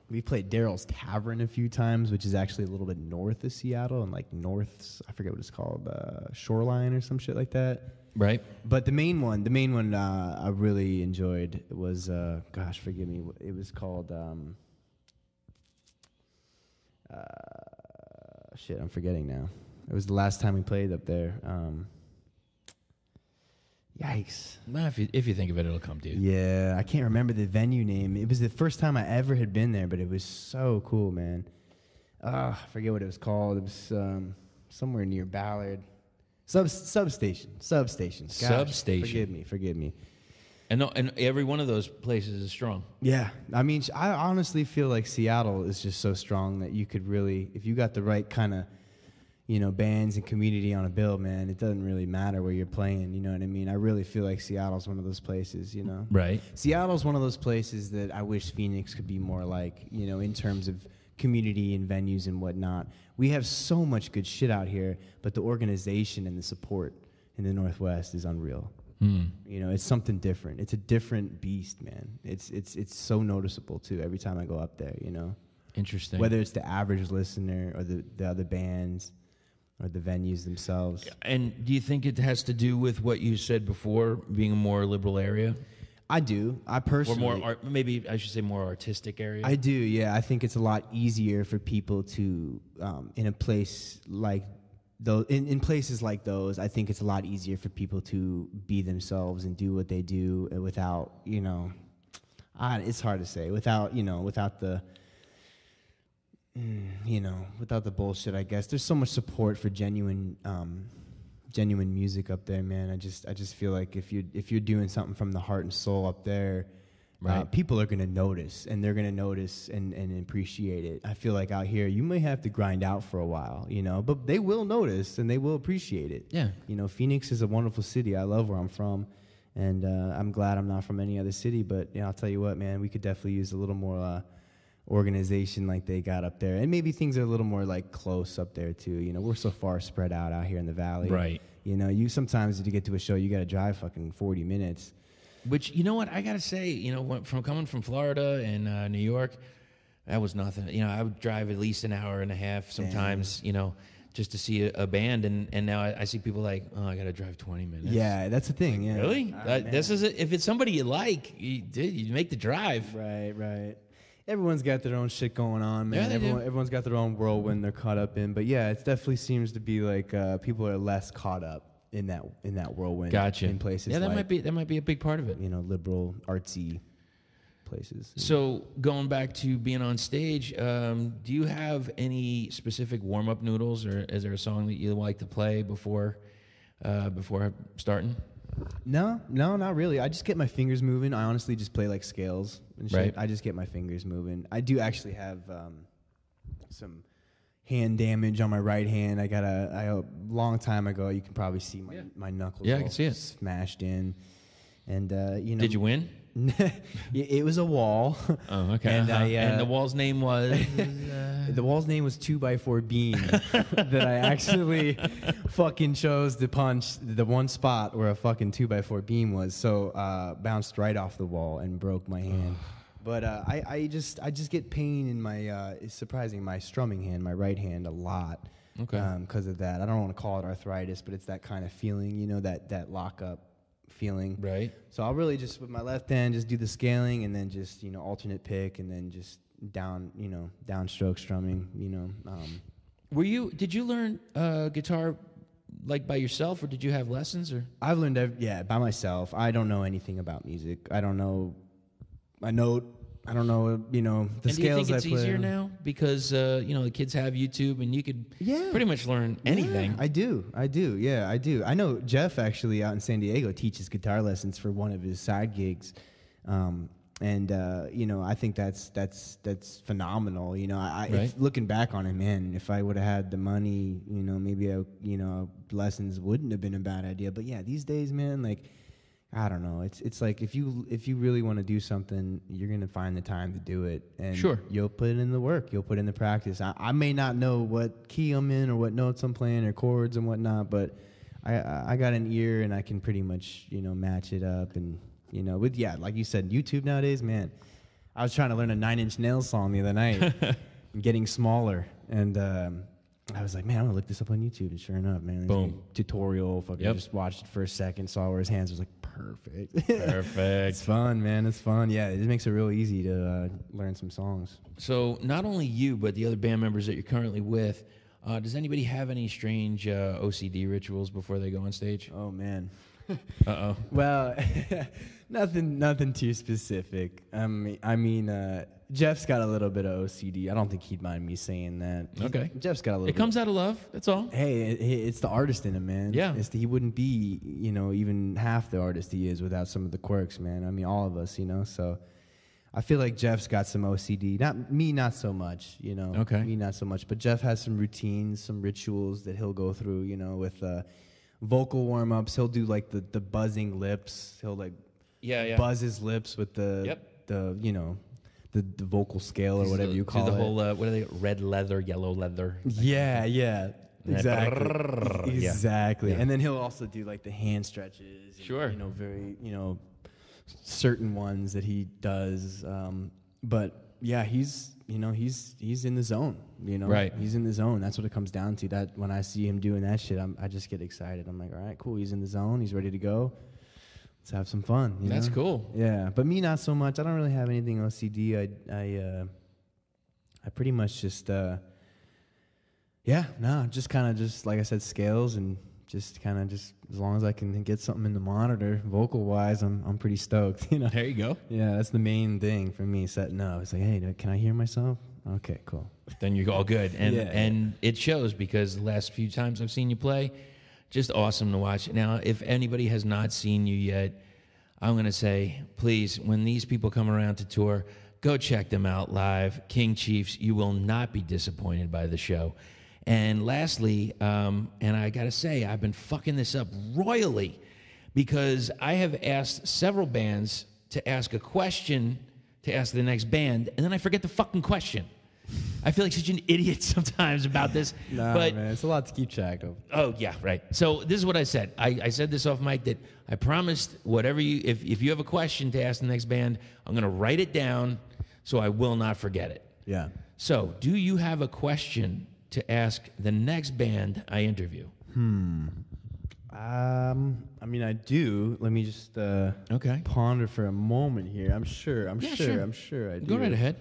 We played Daryl's Tavern a few times, which is actually a little bit north of Seattle and like north, I forget what it's called, Shoreline or some shit like that. Right. But the main one I really enjoyed was, gosh, forgive me, it was called, shit, I'm forgetting now. It was the last time we played up there. Yikes. Nah, if you think of it, it'll come to you. Yeah, I can't remember the venue name. It was the first time I ever had been there, but it was so cool, man. I forget what it was called. It was somewhere near Ballard. Substation. Gosh, Substation. Forgive me. And every one of those places is strong. Yeah. I mean, I honestly feel like Seattle is just so strong that you could really, if you got the right kind of, you know, bands and community on a bill, man, it doesn't really matter where you're playing, you know what I mean? I really feel like Seattle's one of those places, you know? Right. Seattle's one of those places that I wish Phoenix could be more like, you know, in terms of community and venues and whatnot. We have so much good shit out here, but the organization and the support in the Northwest is unreal. You know, it's something different. It's a different beast, man. It's so noticeable, too, every time I go up there, you know? Interesting. Whether it's the average listener or the other bands or the venues themselves. And do you think it has to do with what you said before, being a more liberal area? I do. I personally... Or more, maybe I should say more artistic area? I do, yeah. I think it's a lot easier for people to, in a place like though in places like those, I think it's a lot easier for people to be themselves and do what they do without, it's hard to say, without the without the bullshit, I guess. There's so much support for genuine music up there, man. I just feel like if you're doing something from the heart and soul up there, right, people are going to notice, and they're going to notice and appreciate it. I feel like out here, you may have to grind out for a while, but they will notice and they will appreciate it. Yeah. Phoenix is a wonderful city. I love where I'm from, and I'm glad I'm not from any other city, but I'll tell you what, man, we could definitely use a little more organization like they got up there, and maybe things are a little more like close up there too. We're so far spread out here in the valley, right? You sometimes to get to a show, you got to drive fucking 40 minutes. Which, I gotta say, from coming from Florida and New York, that was nothing. I would drive at least an hour and a half sometimes, just to see a band, and now I see people like, oh, I gotta drive 20 minutes. Yeah, that's the thing. Yeah. Really? This is if it's somebody you like, you make the drive. Right. Everyone's got their own shit going on, man. Yeah, everyone's got their own whirlwind they're caught up in. But yeah, it definitely seems to be like people are less caught up in that whirlwind. Gotcha. In places. Yeah, that like, might be a big part of it. Liberal, artsy places. So going back to being on stage, do you have any specific warm up noodles, or is there a song that you like to play before starting? No, not really. I just get my fingers moving. I honestly just play like scales and shit. Right. I just get my fingers moving. I do actually have some hand damage on my right hand. A long time ago, you can probably see my knuckles. Yeah, I can see it. Smashed in. And Did you win? It was a wall. Oh, okay. And the wall's name was? The wall's name was 2x4 Beam that I actually fucking chose to punch the one spot where a fucking 2x4 beam was. So bounced right off the wall and broke my hand. But I just get pain in my, it's surprising, my strumming hand, my right hand a lot. Okay. Because of that. I don't want to call it arthritis, but it's that kind of feeling, that lock-up feeling. Right. So I'll really just, with my left hand, just do the scaling and then just, alternate pick and then just downstroke strumming, Did you learn guitar like by yourself, or did you have lessons, or? I've learned, by myself. I don't know anything about music. I don't know my note. I don't know, the and scales I play. Do you think it's easier now? Because, the kids have YouTube and you could pretty much learn anything. Yeah, I do. Yeah, I do. I know Jeff actually out in San Diego teaches guitar lessons for one of his side gigs. I think that's phenomenal. If, looking back on it, man, if I would have had the money, maybe lessons wouldn't have been a bad idea. But yeah, these days, man, like, I don't know. It's like if you really want to do something, you're gonna find the time to do it, and you'll put in the work, you'll put in the practice. I may not know what key I'm in or what notes I'm playing or chords and whatnot, but I got an ear and I can pretty much match it up. And like you said, YouTube nowadays, man. I was trying to learn a 9 Inch Nails song the other night, and getting smaller, and I was like, man, I'm gonna look this up on YouTube, and sure enough, man, boom, tutorial. Fucking just watched it for a second, saw where his hands was like. Perfect. It's fun, man. It's fun. Yeah, it makes it real easy to learn some songs. So not only you, but the other band members that you're currently with, does anybody have any strange OCD rituals before they go on stage? Oh, man. Uh-oh. Well, nothing too specific. I mean, Jeff's got a little bit of OCD. I don't think he'd mind me saying that. Okay. Jeff's got a little bit. It comes out of love, that's all. Hey, it's the artist in him, man. Yeah. He wouldn't be, even half the artist he is without some of the quirks, man. I mean, all of us, So I feel like Jeff's got some OCD. Not so much, Okay. Me, not so much. But Jeff has some routines, some rituals that he'll go through, with vocal warm-ups. He'll do, like, the buzzing lips. He'll, like, buzz his lips with the the vocal scale or whatever you call it. The whole, what are they, red leather, yellow leather? Yeah. Exactly. Exactly. Yeah. And then he'll also do like the hand stretches. Sure. Very, certain ones that he does. But yeah, he's in the zone, Right. He's in the zone. That's what it comes down to. That when I see him doing that shit, I just get excited. I'm like, all right, cool. He's in the zone. He's ready to go. Let's have some fun. That's cool. Yeah, but me not so much. I don't really have anything OCD. I pretty much just Yeah, no, just kind of just like I said, scales and just kind of just as long as I can get something in the monitor, vocal wise, I'm pretty stoked. You know. There you go. Yeah, that's the main thing for me. Setting up, it's like, hey, can I hear myself? Okay, cool. Then you're all good, and Yeah. and it shows because the last few times I've seen you play, just awesome to watch. Now, if anybody has not seen you yet, I'm gonna say, please, when these people come around to tour, go check them out live. King Chiefs, you will not be disappointed by the show. And lastly, and I got to say, I've been fucking this up royally because I have asked several bands to ask a question to ask the next band, and then I forget the fucking question. I feel like such an idiot sometimes about this. Nah, but man, it's a lot to keep track of. Oh, yeah, right. So this is what I said. I said this off mic that I promised whatever you, if you have a question to ask the next band, I'm going to write it down so I will not forget it. Yeah. So do you have a question to ask the next band I interview? I mean, I do. Let me just Okay. ponder for a moment here. I'm sure I do. Go right ahead.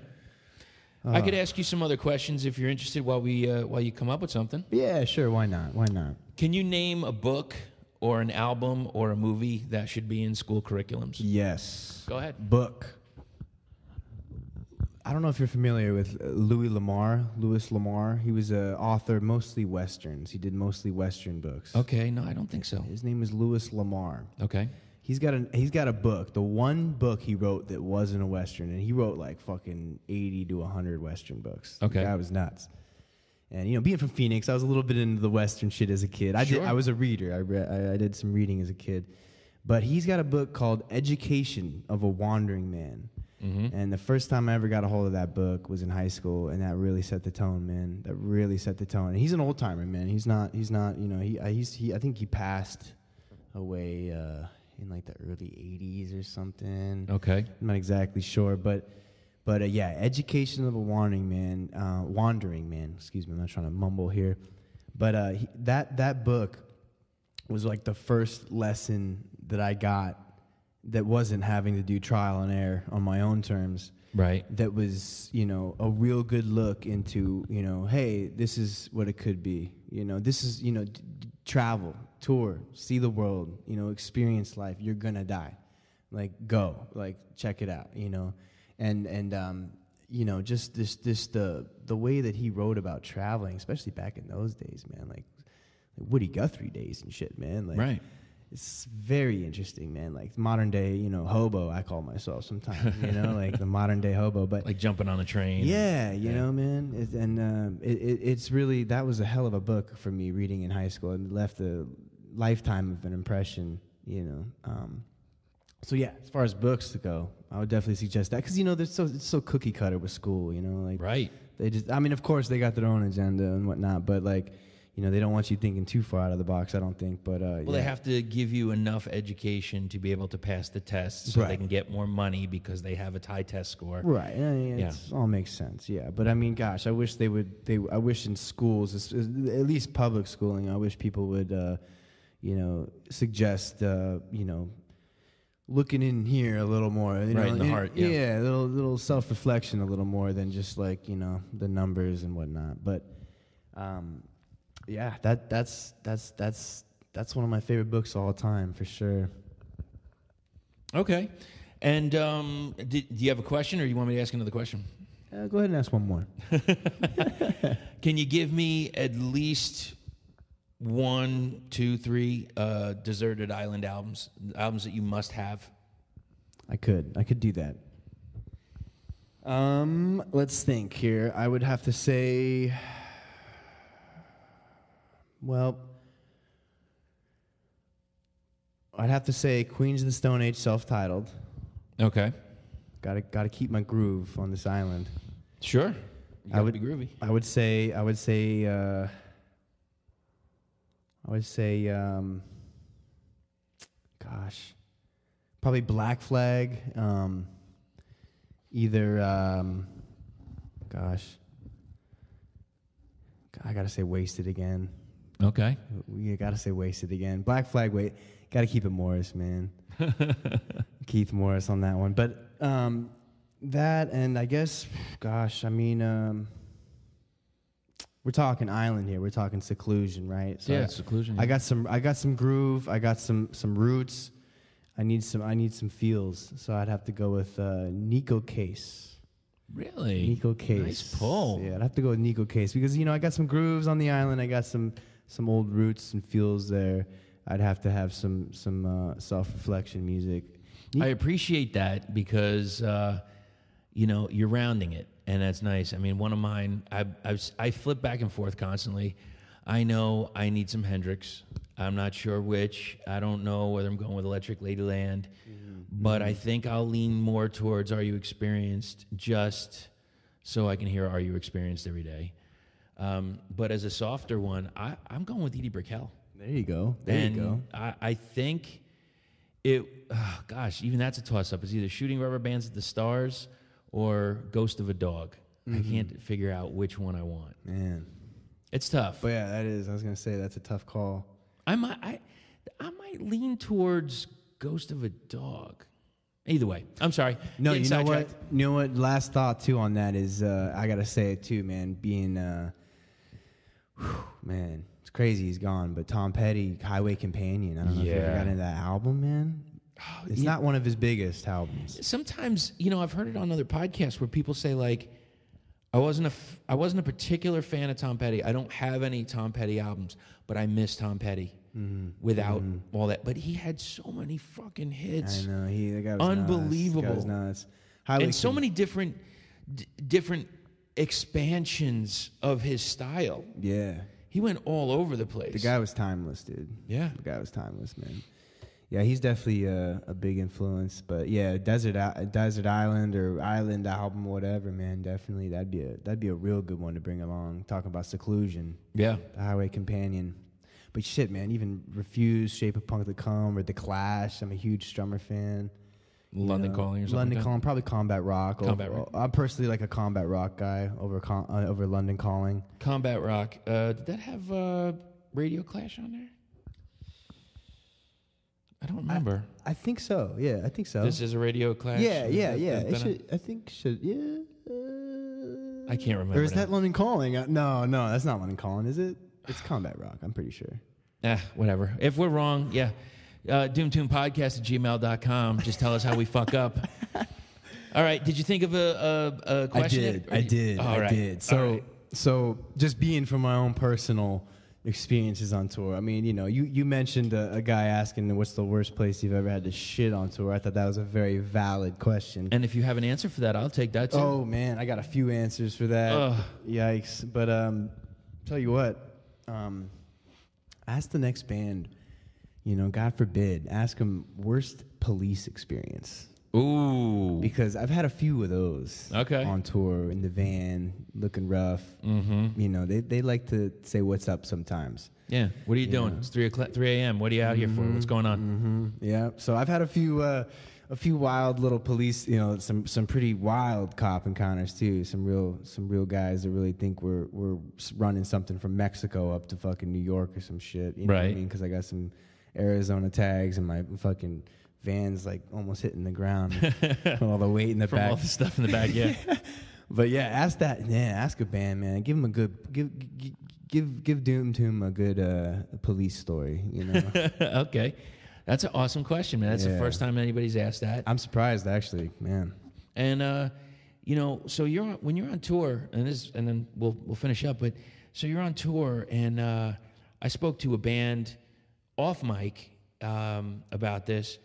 I could ask you some other questions if you're interested while you come up with something. Yeah, sure. Why not? Why not? Can you name a book or an album or a movie that should be in school curriculums? Yes. Go ahead. Book. I don't know if you're familiar with Louis L'Amour. He was an author, mostly Westerns. He did mostly Western books. Okay, no, I don't think so. His name is Louis L'Amour. Okay. He's got a book. The one book he wrote that wasn't a Western, and he wrote like fucking 80 to 100 Western books. Okay. The guy was nuts. And you know, being from Phoenix, I was a little bit into the Western shit as a kid. I was a reader. I did some reading as a kid. But he's got a book called Education of a Wandering Man. Mm-hmm. And the first time I ever got a hold of that book was in high school, and that really set the tone, man. That really set the tone. And he's an old timer, man. He's not. You know, I think he passed away in like the early '80s or something. Okay. I'm not exactly sure, but yeah, Education of a Wandering Man. Excuse me, I'm not trying to mumble here, but that book was like the first lesson that I got that wasn't having to do trial and error on my own terms. Right. That was, you know, a real good look into, you know, hey, this is what it could be. You know, this is, you know, travel, tour, see the world, you know, experience life. You're gonna die. Like, go. Like, check it out, you know. And you know, just the way that he wrote about traveling, especially back in those days, man, like Woody Guthrie days and shit, man. Like, right. It's very interesting, man. Like modern day, you know, hobo, I call myself sometimes, you know, like the modern day hobo. But like jumping on a train. Yeah, you know, man. It's really, that was a hell of a book for me reading in high school. It left a lifetime of an impression, you know. So yeah, as far as books to go, I would definitely suggest that because, you know, it's so cookie cutter with school, you know, like right. They just, I mean, of course they got their own agenda and whatnot, but like, you know, they don't want you thinking too far out of the box, I don't think. But well, yeah. They have to give you enough education to be able to pass the test, so Right. they can get more money because they have a high test score. Right. I mean, it all makes sense. Yeah. But I mean, gosh, I wish I wish in schools, at least public schooling, I wish people would, you know, suggest, you know, looking in here a little more. You know, in the heart. Yeah. Yeah. A little self-reflection a little more than just like, you know, the numbers and whatnot. But, yeah, that's one of my favorite books of all time for sure. Okay. And do you have a question, or you want me to ask another question? Go ahead and ask one more. Can you give me at least 1, 2, 3 deserted island albums that you must have? I could do that. Let's think here. I would have to say, well, I'd have to say Queens of the Stone Age, self-titled. Okay. Got to keep my groove on this island. Sure. I would be groovy. I would say gosh, probably Black Flag. Gosh, I gotta say Wasted again. Okay. You gotta say Wasted again. Black Flag, gotta keep it Morris, man. Keith Morris on that one. But that, and I guess, gosh, I mean, we're talking island here. We're talking seclusion, right? So seclusion. Yeah. I got some groove. I got some roots. I need some feels. So I'd have to go with Neko Case. Really? Neko Case. Nice pull. Yeah, I'd have to go with Neko Case because I got some grooves on the island. I got some old roots and feels there. I'd have to have some self-reflection music. I appreciate that because you're rounding it, and that's nice. I mean, one of mine, I flip back and forth constantly. I know I need some Hendrix. I'm not sure which. I don't know whether I'm going with Electric Ladyland, but I think I'll lean more towards Are You Experienced, just so I can hear Are You Experienced every day. But as a softer one, I'm going with Edie Brickell. There you go. I think even that's a toss-up. It's either Shooting Rubber Bands at the Stars or Ghost of a Dog. I can't figure out which one I want. Man. It's tough. But yeah, that is. I was going to say that's a tough call. I might lean towards Ghost of a Dog. Either way, I'm sorry. No, you know what? You know what? Last thought too on that is I gotta say it too, man. Being, man, it's crazy. He's gone, but Tom Petty, Highway Companion. I don't know if you ever got into that album, man. It's not one of his biggest albums. Sometimes, I've heard it on other podcasts where people say like, I wasn't a particular fan of Tom Petty. I don't have any Tom Petty albums, but I miss Tom Petty without all that. But he had so many fucking hits. I know. The guy was unbelievable. Nuts. The guy was nuts. And so many different expansions of his style. Yeah. He went all over the place. The guy was timeless, dude. Yeah. The guy was timeless, man. Yeah, he's definitely a big influence. But yeah, Desert Island or Island album, whatever, man. Definitely, that'd be a real good one to bring along. Talking about seclusion. Yeah, The Highway Companion. But shit, man, even Refuse, Shape of Punk to Come, or The Clash. I'm a huge Strummer fan. London Calling or something. London Calling, probably Combat Rock. Combat Rock. I'm personally like a Combat Rock guy over London Calling. Combat Rock. Did that have Radio Clash on there? I don't remember. I think so. Yeah, I think so. This is a Radio Clash? Yeah. It should. I think should. Yeah. I can't remember. Or is that London Calling? No, that's not London Calling, is it? It's Combat Rock, I'm pretty sure. Whatever. If we're wrong, yeah. doomtombpodcast@gmail.com. Just tell us how we fuck up. All right. Did you think of a question? I did. So just being from my own personal experiences on tour. I mean, you mentioned a guy asking what's the worst place you've ever had to shit on tour. I thought that was a very valid question. And if you have an answer for that, I'll take that too. Oh man, I got a few answers for that. Yikes. But tell you what, ask the next band, God forbid, ask them worst police experience. Ooh. Because I've had a few of those on tour, in the van, looking rough. Mm-hmm. They like to say what's up sometimes. Yeah. What are you doing? It's 3 a.m. What are you out here for? What's going on? Mm-hmm. Yeah. So I've had a few wild little police, some pretty wild cop encounters too. Some real guys that really think we're running something from Mexico up to fucking New York or some shit. You know what I mean? Because I got some Arizona tags and my fucking van's like almost hitting the ground with all the weight in the From back. All the stuff in the back, yeah. But yeah, ask a band, man. Give them a good give Doom Tomb a good police story, Okay. That's an awesome question, man. That's the first time anybody's asked that. I'm surprised, actually, man. And so when you're on tour, and then we'll finish up. But so you're on tour, and I spoke to a band off mic about this.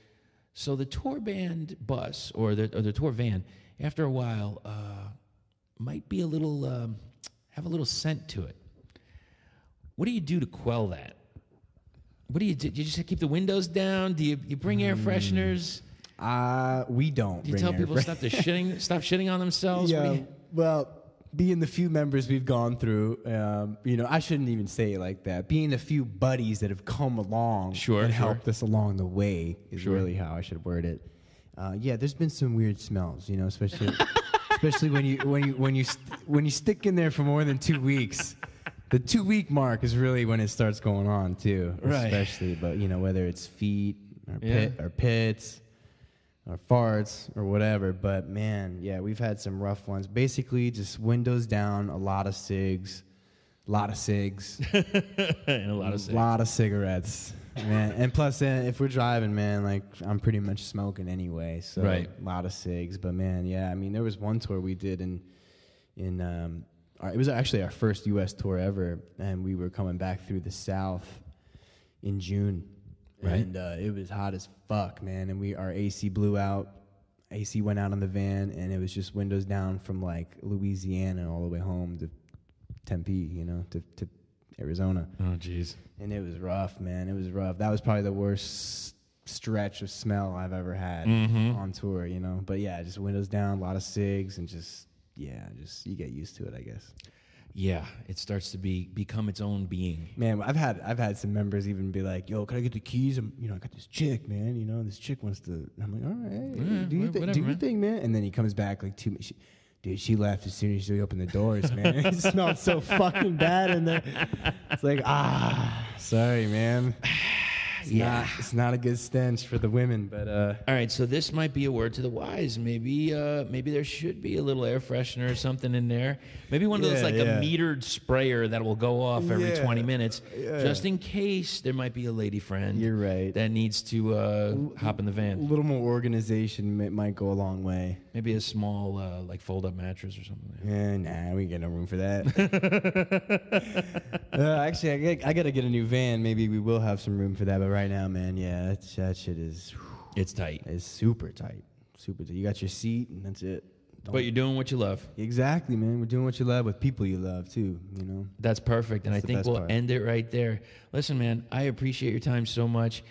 So the tour band bus or the tour van, after a while, might be have a little scent to it. What do you do to quell that? What do you do? Do you just keep the windows down? Do you bring air fresheners? We don't. Do you tell people stop shitting on themselves? Yeah. Well, being the few members we've gone through, I shouldn't even say it like that. Being the few buddies that have come along and helped us along the way is really how I should word it. There's been some weird smells, especially when you stick in there for more than 2 weeks. The 2-week mark is really when it starts going on too, especially. But whether it's feet or pits or farts or whatever. But man, we've had some rough ones. Basically, just windows down, a lot of cigs, A lot of cigs. And a lot of cigs. A lot of cigarettes. Man, and plus, if we're driving, man, like I'm pretty much smoking anyway, so right. A lot of cigs. But man, yeah, I mean, there was one tour we did it was actually our first U.S. tour ever, and we were coming back through the South in June, right? And it was hot as fuck, man. And our AC blew out. AC went out on the van, and it was just windows down from like Louisiana all the way home to Tempe, you know, to Arizona. Oh, jeez. And it was rough, man. It was rough. That was probably the worst stretch of smell I've ever had on tour, you know. But yeah, just windows down, a lot of cigs, and just you get used to it, I guess. Yeah, it starts to become its own being. Man, I've had some members even be like, "Yo, can I get the keys? I got this chick, man. You know, this chick wants to." And I'm like, "All right, do your thing, man." And then he comes back like 2 minutes. Dude, she left as soon as she opened the doors, man. It smelled so fucking bad in there. It's like, sorry, man. It's not a good stench for the women, but all right, so this might be a word to the wise. Maybe there should be a little air freshener or something in there. Maybe one of those a metered sprayer that will go off every 20 minutes, just in case there might be a lady friend. You're right. That needs to hop in the van. A little more organization might go a long way. Maybe a small like fold-up mattress or something. Yeah, nah, we ain't got no room for that. Actually, I gotta get a new van. Maybe we will have some room for that. But right now, man, yeah, that shit is. It's tight. It's super tight. Super tight. You got your seat, and that's it. But you're doing what you love. Exactly, man. We're doing what you love with people you love too. You know. That's perfect, and I think we'll end it right there. Listen, man, I appreciate your time so much.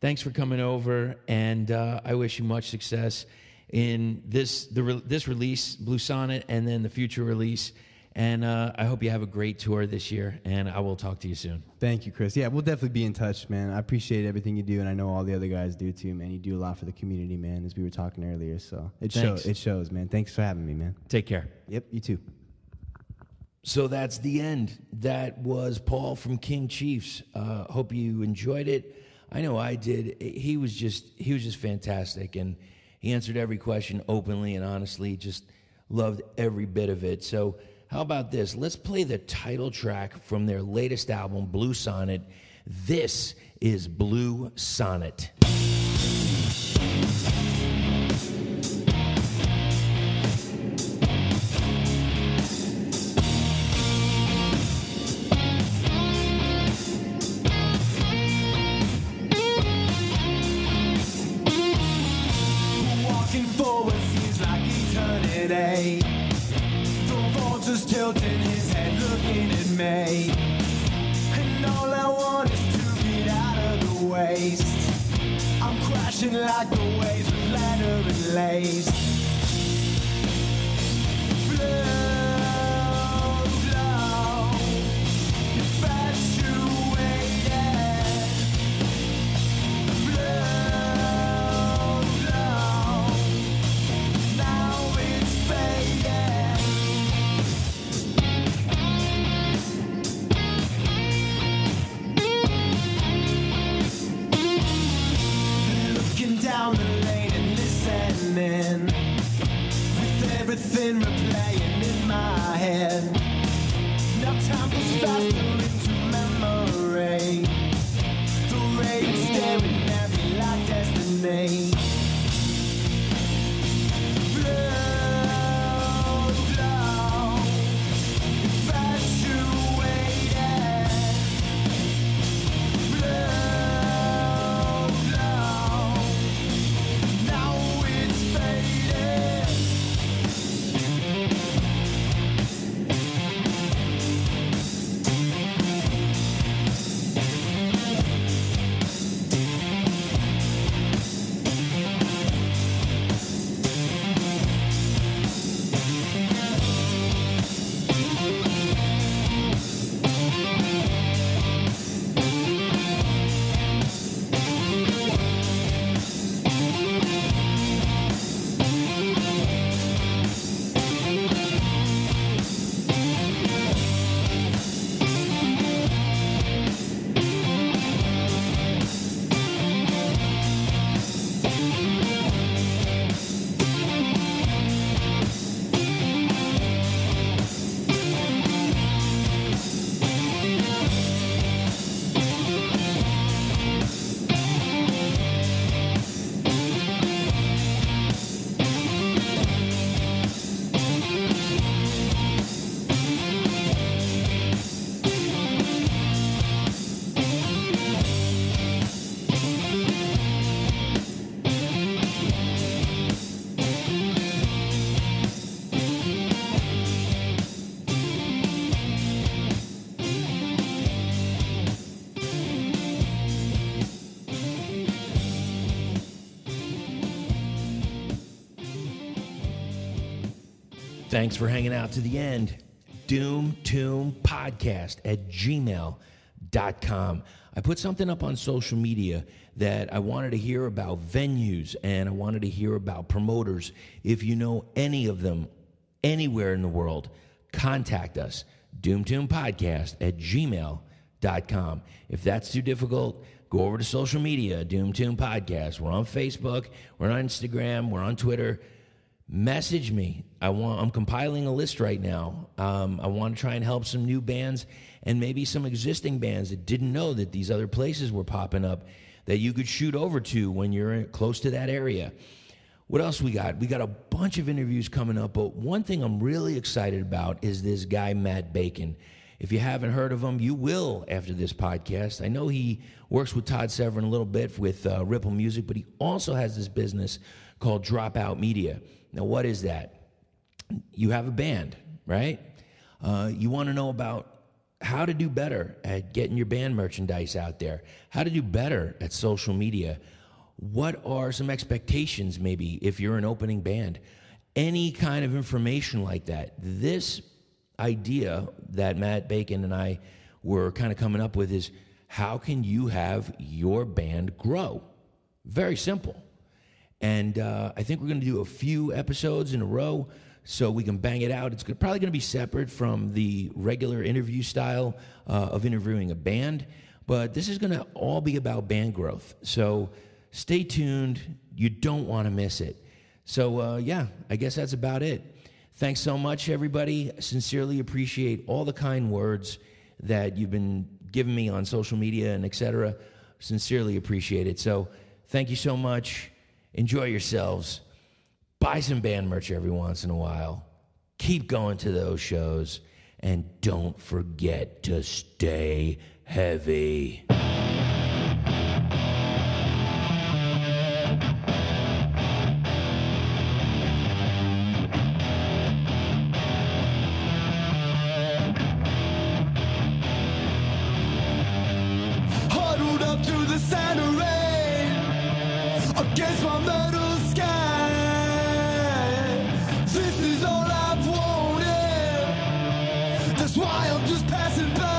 Thanks for coming over, and I wish you much success in this release, Blue Sonnet, and then the future release. And I hope you have a great tour this year, and I will talk to you soon. Thank you, Chris. Yeah, we'll definitely be in touch, man. I appreciate everything you do, and I know all the other guys do too, man. You do a lot for the community, man, as we were talking earlier. So it shows, man. Thanks for having me, man. Take care. Yep, you too. So that's the end. That was Paul from King Chiefs. Hope you enjoyed it. I know I did. He was just fantastic, and he answered every question openly and honestly. Just loved every bit of it. So how about this? Let's play the title track from their latest album, Blue Sonnet. This is Blue Sonnet. Walking forward seems like eternity. Just tilting his head looking at me, and all I want is to get out of the waste. I'm crashing like the waves with ladder and lace. Blow, blow, infatuated. Blow, blow, now it's fading. Down the lane and listening, with everything replaying in my head. Now time goes faster into memory. The rain staring at me like destiny. Blow, blow, infatuated. Blow, blow. Now it's faded. Thanks for hanging out to the end. doomtombpodcast@gmail.com. I put something up on social media that I wanted to hear about venues and I wanted to hear about promoters. If you know any of them anywhere in the world, contact us. doomtombpodcast@gmail.com. If that's too difficult, go over to social media, Doom Tomb Podcast. We're on Facebook, we're on Instagram, we're on Twitter. Message me. I'm compiling a list right now. I want to try and help some new bands and maybe some existing bands that didn't know that these other places were popping up that you could shoot over to when you're close to that area. What else we got? We got a bunch of interviews coming up, but one thing I'm really excited about is this guy, Matt Bacon. If you haven't heard of him, you will after this podcast. I know he works with Todd Severin a little bit with Ripple Music, but he also has this business called Dropout Media. Now, what is that? You have a band, right? You want to know about how to do better at getting your band merchandise out there, how to do better at social media. What are some expectations maybe if you're an opening band? Any kind of information like that. This idea that Matt Bacon and I were kind of coming up with is how can you have your band grow? Very simple. And I think we're going to do a few episodes in a row so we can bang it out. It's probably going to be separate from the regular interview style of interviewing a band, but this is going to all be about band growth. So stay tuned. You don't want to miss it. So, yeah, I guess that's about it. Thanks so much, everybody. Sincerely appreciate all the kind words that you've been giving me on social media and et cetera. Sincerely appreciate it. So thank you so much. Enjoy yourselves. Buy some band merch every once in a while. Keep going to those shows. And don't forget to stay heavy. Huddled up to the center rain against my metal sky. This is all I've wanted. That's why I'm just passing by.